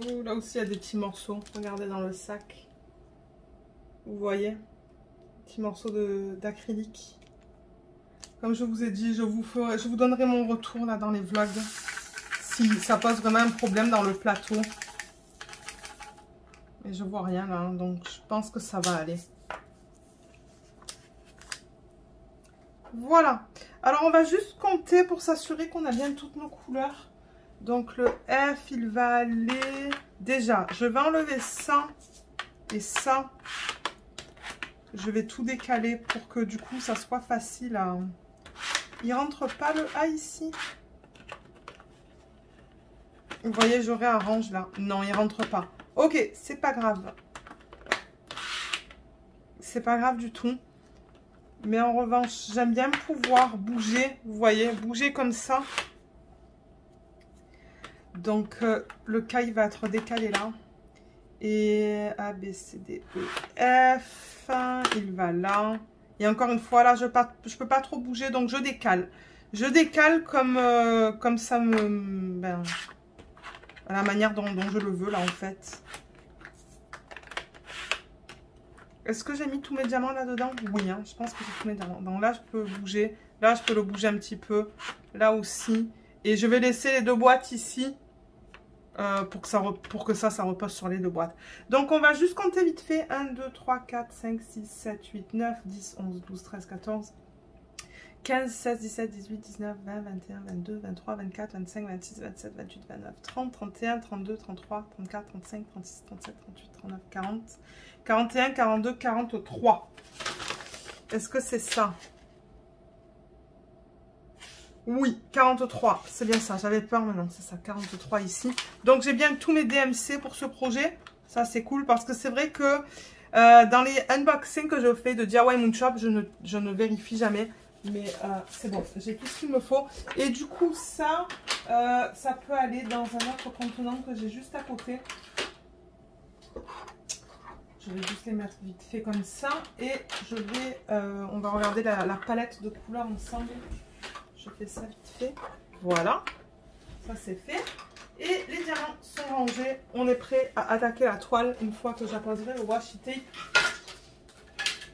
Oh, là aussi, il y a des petits morceaux. Regardez dans le sac. Vous voyez? Petits morceaux d'acrylique. Comme je vous ai dit, je vous donnerai mon retour là dans les vlogs. Si ça pose vraiment un problème dans le plateau. Mais je vois rien là, donc je pense que ça va aller. Voilà. Alors on va juste compter pour s'assurer qu'on a bien toutes nos couleurs. Donc le F, il va aller... Déjà, je vais enlever ça et ça. Je vais tout décaler pour que du coup ça soit facile à... Il rentre pas le A ici? Vous voyez, je réarrange là. Non, il rentre pas. Ok, c'est pas grave. C'est pas grave du tout. Mais en revanche, j'aime bien pouvoir bouger. Vous voyez, bouger comme ça. Donc, le K, il va être décalé là. Et A, B, C, D, E, F. Il va là. Et encore une fois, là, je peux pas trop bouger, donc je décale. Je décale comme ça me... Ben, à la manière dont je le veux, là, en fait. Est-ce que j'ai mis tous mes diamants là-dedans? Oui, hein, je pense que j'ai tous mes diamants. Donc là, je peux bouger. Là, je peux le bouger un petit peu. Là aussi. Et je vais laisser les deux boîtes ici. Pour que ça repose sur les deux boîtes. Donc, on va juste compter vite fait. 1, 2, 3, 4, 5, 6, 7, 8, 9, 10, 11, 12, 13, 14, 15, 16, 17, 18, 19, 20, 21, 22, 23, 24, 25, 26, 27, 28, 29, 30, 31, 32, 33, 34, 35, 36, 37, 38, 39, 40, 41, 42, 43. Est-ce que c'est ça? Oui, 43, c'est bien ça, j'avais peur maintenant, c'est ça, 43 ici. Donc j'ai bien tous mes DMC pour ce projet, ça c'est cool parce que c'est vrai que dans les unboxings que je fais de DIY Moon Shop, je ne vérifie jamais. Mais c'est bon, j'ai tout ce qu'il me faut. Et du coup ça peut aller dans un autre contenant que j'ai juste à côté. Je vais juste les mettre vite fait comme ça. Et on va regarder la palette de couleurs ensemble. Je fais ça vite fait. Voilà. Ça c'est fait. Et les diamants sont rangés. On est prêt à attaquer la toile une fois que j'apposerai le washi tape.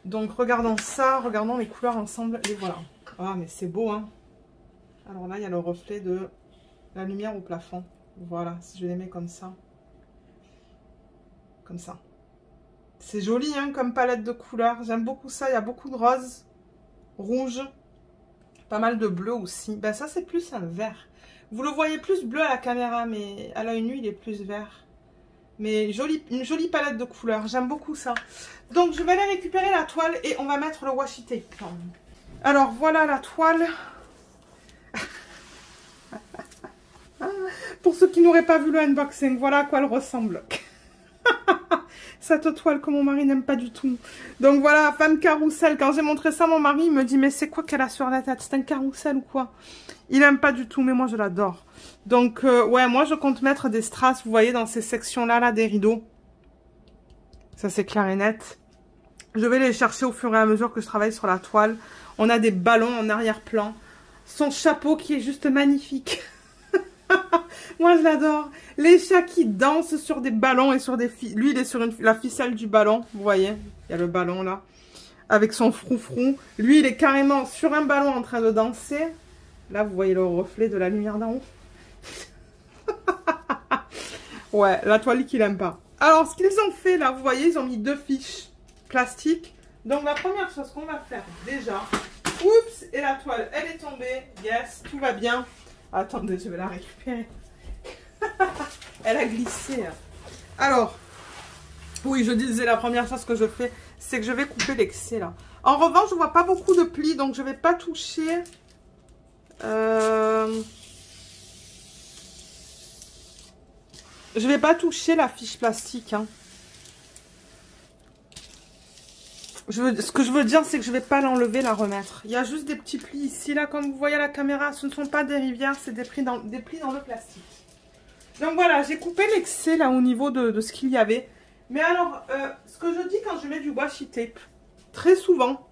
Donc regardons ça. Regardons les couleurs ensemble. Et voilà. Ah mais c'est beau hein. Alors là il y a le reflet de la lumière au plafond. Voilà. Si je les mets comme ça. Comme ça. C'est joli hein, comme palette de couleurs. J'aime beaucoup ça. Il y a beaucoup de rose, rouge. Pas mal de bleu aussi. Ben ça c'est plus un vert. Vous le voyez plus bleu à la caméra, mais à l'œil nu il est plus vert. Mais une jolie palette de couleurs. J'aime beaucoup ça. Donc je vais aller récupérer la toile et on va mettre le washi tape. Alors voilà la toile. Pour ceux qui n'auraient pas vu le unboxing, voilà à quoi elle ressemble. Cette toile que mon mari n'aime pas du tout. Donc voilà, femme carrousel. Quand j'ai montré ça, mon mari il me dit mais c'est quoi qu'elle a sur la tête? C'est un carrousel ou quoi? Il n'aime pas du tout, mais moi je l'adore. Donc ouais, moi je compte mettre des strass, vous voyez, dans ces sections-là, des rideaux. Ça c'est clair et net. Je vais les chercher au fur et à mesure que je travaille sur la toile. On a des ballons en arrière-plan. Son chapeau qui est juste magnifique. Moi, je l'adore. Les chats qui dansent sur des ballons et sur des fils. Lui, il est sur la ficelle du ballon. Vous voyez, il y a le ballon là. Avec son froufrou. Lui, il est carrément sur un ballon en train de danser. Là, vous voyez le reflet de la lumière d'en haut. Ouais, la toile qu'il aime pas. Alors, ce qu'ils ont fait là, vous voyez, ils ont mis 2 fiches plastiques. Donc, la première chose qu'on va faire déjà. Oups, et la toile, elle est tombée. Yes, tout va bien. Attendez, je vais la récupérer. Elle a glissé. Alors, oui, je disais, la première chose que je fais, c'est que je vais couper l'excès là. En revanche, je vois pas beaucoup de plis, donc je vais pas toucher. Je vais pas toucher la fiche plastique. Hein. Ce que je veux dire, c'est que je vais pas l'enlever, la remettre. Il y a juste des petits plis ici, là, comme vous voyez à la caméra. Ce ne sont pas des rivières, c'est des plis dans le plastique. Donc voilà, j'ai coupé l'excès là au niveau de ce qu'il y avait. Mais alors, ce que je dis quand je mets du washi tape, très souvent,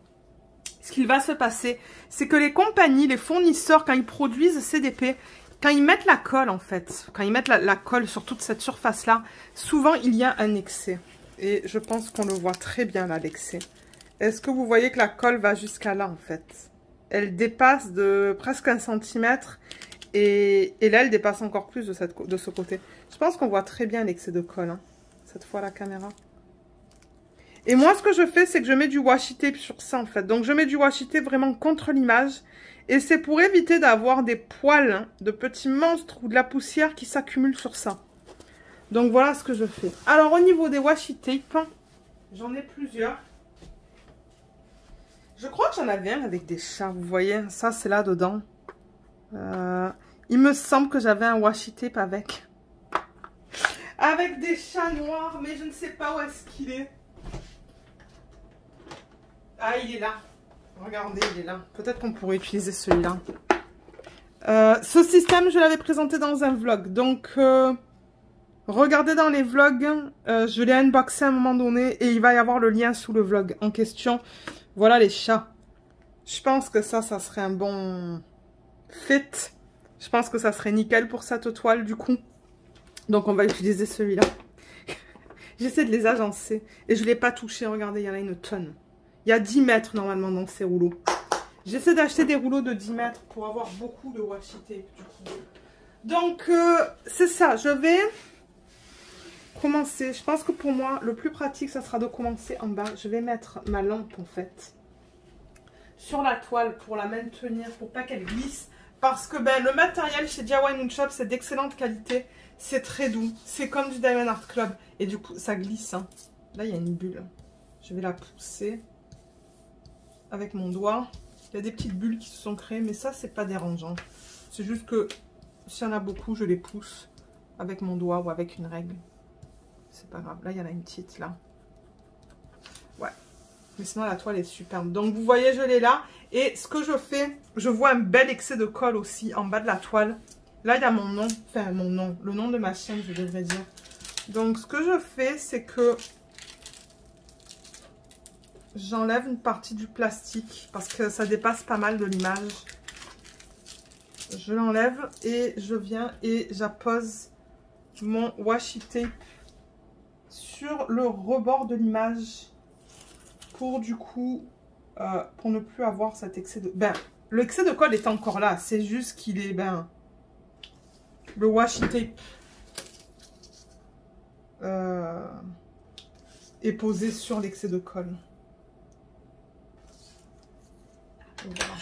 ce qu'il va se passer, c'est que les compagnies, les fournisseurs, quand ils produisent CDP, quand ils mettent la colle en fait, quand ils mettent la colle sur toute cette surface-là, souvent il y a un excès. Et je pense qu'on le voit très bien là, l'excès. Est-ce que vous voyez que la colle va jusqu'à là en fait? Elle dépasse de presque 1 centimètre et là elle dépasse encore plus de ce côté. Je pense qu'on voit très bien l'excès de colle, hein, cette fois à la caméra. Et moi ce que je fais c'est que je mets du washi tape sur ça en fait. Donc je mets du washi tape vraiment contre l'image. Et c'est pour éviter d'avoir des poils, hein, de petits monstres ou de la poussière qui s'accumule sur ça. Donc voilà ce que je fais. Alors au niveau des washi tape, j'en ai plusieurs. Je crois que j'en avais un avec des chats, vous voyez. Ça c'est là dedans. Il me semble que j'avais un washi tape avec des chats noirs, mais je ne sais pas où est-ce qu'il est. Ah, il est là. Regardez, il est là. Peut-être qu'on pourrait utiliser celui-là. Ce système, je l'avais présenté dans un vlog. Donc, regardez dans les vlogs. Je l'ai unboxé à un moment donné. Et il va y avoir le lien sous le vlog en question. Voilà les chats. Je pense que ça serait un bon fit. Je pense que ça serait nickel pour cette toile du coup. Donc, on va utiliser celui-là. J'essaie de les agencer. Et je ne l'ai pas touché. Regardez, il y en a une tonne. Il y a 10 mètres normalement dans ces rouleaux. J'essaie d'acheter des rouleaux de 10 mètres pour avoir beaucoup de washi tape du coup. Donc, c'est ça. Je vais commencer. Je pense que pour moi, le plus pratique, ça sera de commencer en bas. Je vais mettre ma lampe en fait sur la toile pour la maintenir, pour pas qu'elle glisse. Parce que ben, le matériel chez DIY Moon Shop, c'est d'excellente qualité. C'est très doux. C'est comme du Diamond Art Club. Et du coup, ça glisse. Hein. Là, il y a une bulle. Je vais la pousser avec mon doigt. Il y a des petites bulles qui se sont créées, mais ça, c'est pas dérangeant. C'est juste que s'il y en a beaucoup, je les pousse avec mon doigt ou avec une règle. C'est pas grave. Là, il y en a une petite, là. Ouais. Mais sinon, la toile est superbe. Donc, vous voyez, je l'ai là. Et ce que je fais, je vois un bel excès de colle aussi en bas de la toile. Là, il y a mon nom. Enfin, mon nom. Le nom de ma chaîne, je devrais dire. Donc, ce que je fais, c'est que j'enlève une partie du plastique parce que ça dépasse pas mal de l'image. Je l'enlève et je viens et j'appose mon washi tape sur le rebord de l'image pour du coup, pour ne plus avoir cet excès de... Ben, l'excès de colle est encore là, c'est juste qu'il est, ben, le washi tape est posé sur l'excès de colle. Voilà.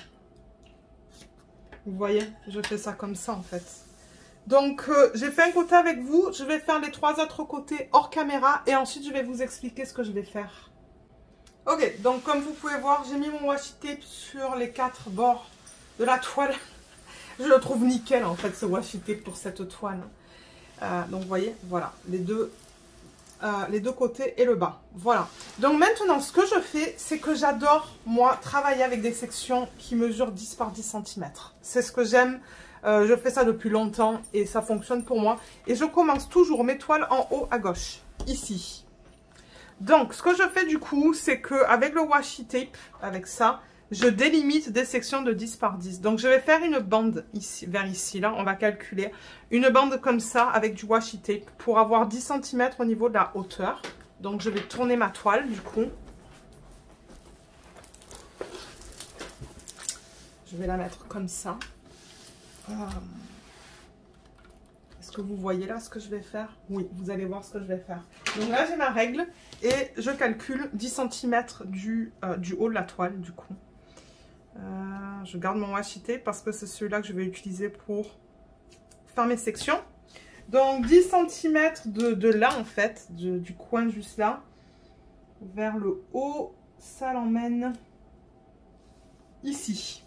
Vous voyez, je fais ça comme ça en fait. Donc, j'ai fait un côté avec vous. Je vais faire les 3 autres côtés hors caméra. Et ensuite, je vais vous expliquer ce que je vais faire. Ok, donc comme vous pouvez voir, j'ai mis mon washi tape sur les 4 bords de la toile. Je le trouve nickel en fait, ce washi tape pour cette toile. Donc, vous voyez, voilà, les deux côtés et le bas. Voilà. Donc maintenant, ce que je fais, c'est que j'adore, moi, travailler avec des sections qui mesurent 10 par 10 cm. C'est ce que j'aime. Je fais ça depuis longtemps et ça fonctionne pour moi. Et je commence toujours mes toiles en haut à gauche, ici. Donc, ce que je fais du coup, c'est qu'avec le washi tape, avec ça, je délimite des sections de 10 par 10. Donc, je vais faire une bande ici, vers ici, là, on va calculer. Une bande comme ça, avec du washi tape, pour avoir 10 cm au niveau de la hauteur. Donc, je vais tourner ma toile, du coup. Je vais la mettre comme ça. Est-ce que vous voyez là ce que je vais faire? Oui, vous allez voir ce que je vais faire. Donc là, j'ai ma règle et je calcule 10 cm du haut de la toile, du coup. Je garde mon washi tape parce que c'est celui-là que je vais utiliser pour faire mes sections. Donc 10 cm de là, en fait, du coin juste là, vers le haut, ça l'emmène ici.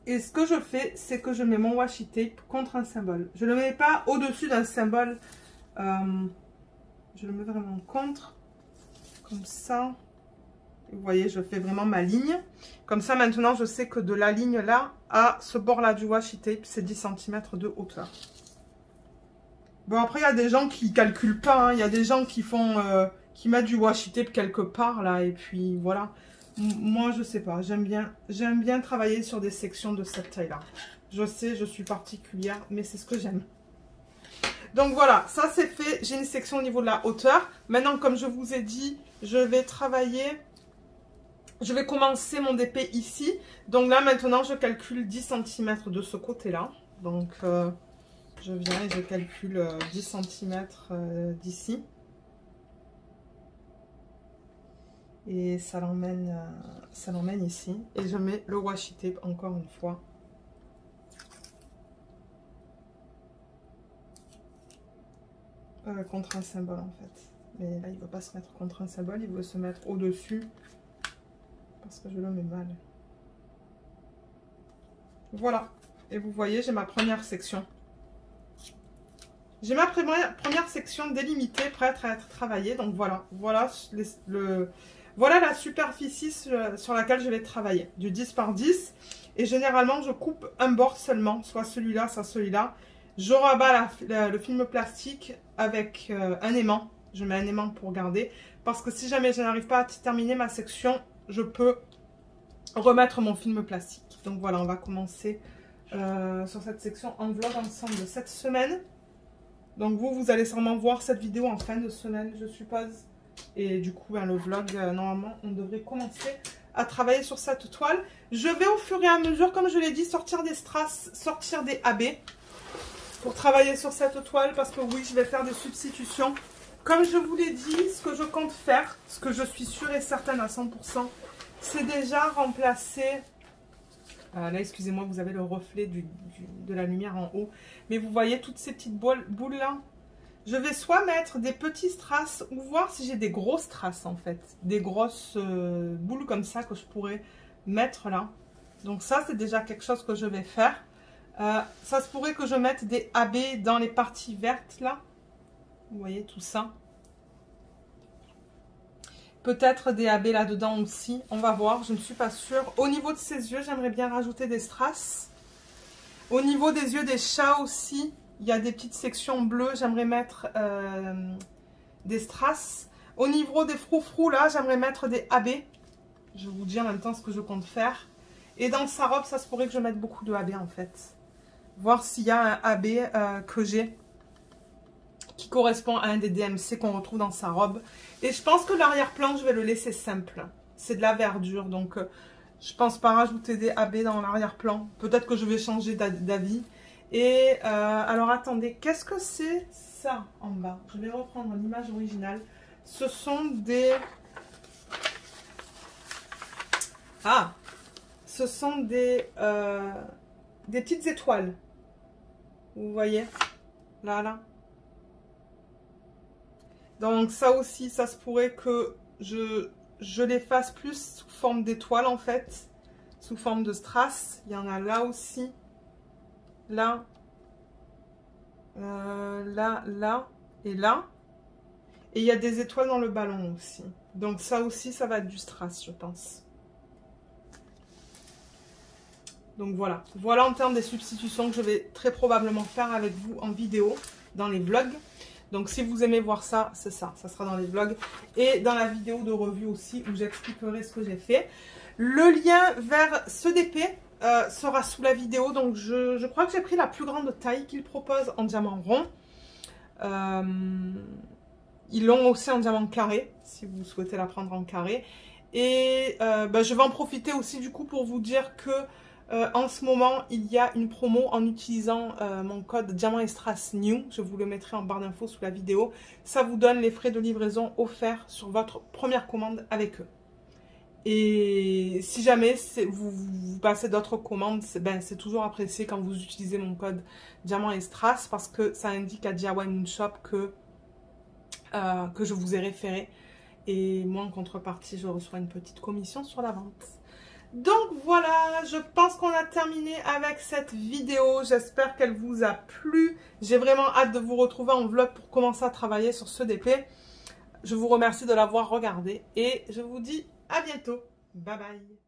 Et ce que je fais, c'est que je mets mon washi tape contre un symbole. Je ne le mets pas au-dessus d'un symbole. Je le mets vraiment contre. Comme ça. Vous voyez, je fais vraiment ma ligne. Comme ça, maintenant, je sais que de la ligne là à ce bord-là du washi tape, c'est 10 cm de hauteur. Bon, après, il y a des gens qui calculent pas. Hein. Il y a des gens qui font, qui mettent du washi tape quelque part là. Et puis, voilà. Moi, je sais pas. J'aime bien travailler sur des sections de cette taille-là. Je sais, je suis particulière, mais c'est ce que j'aime. Donc, voilà. Ça, c'est fait. J'ai une section au niveau de la hauteur. Maintenant, comme je vous ai dit, je vais travailler... Je vais commencer mon DP ici. Donc là, maintenant, je calcule 10 cm de ce côté-là. Donc, je viens et je calcule 10 cm d'ici. Et ça l'emmène ici. Et je mets le washi tape encore une fois. Contre un symbole, en fait. Mais là, il ne veut pas se mettre contre un symbole. Il veut se mettre au-dessus. Parce que je le mets mal. Voilà. Et vous voyez, j'ai ma première section. J'ai ma première section délimitée, prête à être travaillée. Donc voilà. Voilà la superficie sur laquelle je vais travailler. Du 10 par 10. Et généralement, je coupe un bord seulement. Soit celui-là, soit celui-là. Je rabats le film plastique avec un aimant. Je mets un aimant pour garder. Parce que si jamais je n'arrive pas à terminer ma section, je peux remettre mon film plastique. Donc voilà, on va commencer sur cette section en vlog ensemble de cette semaine. Donc vous allez sûrement voir cette vidéo en fin de semaine, je suppose. Et du coup, le vlog, normalement, on devrait commencer à travailler sur cette toile. Je vais au fur et à mesure, comme je l'ai dit, sortir des strass, sortir des AB pour travailler sur cette toile. Parce que oui, je vais faire des substitutions. Comme je vous l'ai dit, ce que je compte faire, ce que je suis sûre et certaine à 100%, c'est déjà remplacer... là, excusez-moi, vous avez le reflet de la lumière en haut. Mais vous voyez toutes ces petites boules là. Je vais soit mettre des petits strass ou voir si j'ai des grosses strass en fait. Des grosses boules comme ça que je pourrais mettre là. Donc ça, c'est déjà quelque chose que je vais faire. Ça se pourrait que je mette des AB dans les parties vertes là. Vous voyez tout ça. Peut-être des AB là-dedans aussi. On va voir, je ne suis pas sûre. Au niveau de ses yeux, j'aimerais bien rajouter des strass. Au niveau des yeux des chats aussi, il y a des petites sections bleues. J'aimerais mettre des strass. Au niveau des froufrous, là, j'aimerais mettre des AB. Je vous dis en même temps ce que je compte faire. Et dans sa robe, ça se pourrait que je mette beaucoup de AB en fait. Voir s'il y a un AB que j'ai qui correspond à un des DMC qu'on retrouve dans sa robe. Et je pense que l'arrière-plan, je vais le laisser simple. C'est de la verdure, donc je pense pas rajouter des AB dans l'arrière-plan. Peut-être que je vais changer d'avis. Et alors attendez, qu'est-ce que c'est ça en bas? Je vais reprendre l'image originale. Ce sont des... Ah! Ce sont des petites étoiles. Vous voyez? Là, là. Donc ça aussi, ça se pourrait que je les fasse plus sous forme d'étoiles en fait. Sous forme de strass. Il y en a là aussi. Là. Là, là et là. Et il y a des étoiles dans le ballon aussi. Donc ça aussi, ça va être du strass, je pense. Donc voilà. Voilà en termes des substitutions que je vais très probablement faire avec vous en vidéo, dans les vlogs. Donc si vous aimez voir ça, c'est ça. Ça sera dans les vlogs. Et dans la vidéo de revue aussi, où j'expliquerai ce que j'ai fait. Le lien vers ce DP sera sous la vidéo. Donc je crois que j'ai pris la plus grande taille qu'il propose en diamant rond. Ils l'ont aussi en diamant carré, si vous souhaitez la prendre en carré. Et je vais en profiter aussi du coup pour vous dire que en ce moment, il y a une promo en utilisant mon code Diamant Strass New. Je vous le mettrai en barre d'infos sous la vidéo. Ça vous donne les frais de livraison offerts sur votre première commande avec eux. Et si jamais vous passez d'autres commandes, c'est toujours apprécié quand vous utilisez mon code Diamant Strass parce que ça indique à DIY Moonshop que je vous ai référé. Et moi, en contrepartie, je reçois une petite commission sur la vente. Donc voilà, je pense qu'on a terminé avec cette vidéo. J'espère qu'elle vous a plu. J'ai vraiment hâte de vous retrouver en vlog pour commencer à travailler sur ce DP. Je vous remercie de l'avoir regardé et je vous dis à bientôt. Bye bye.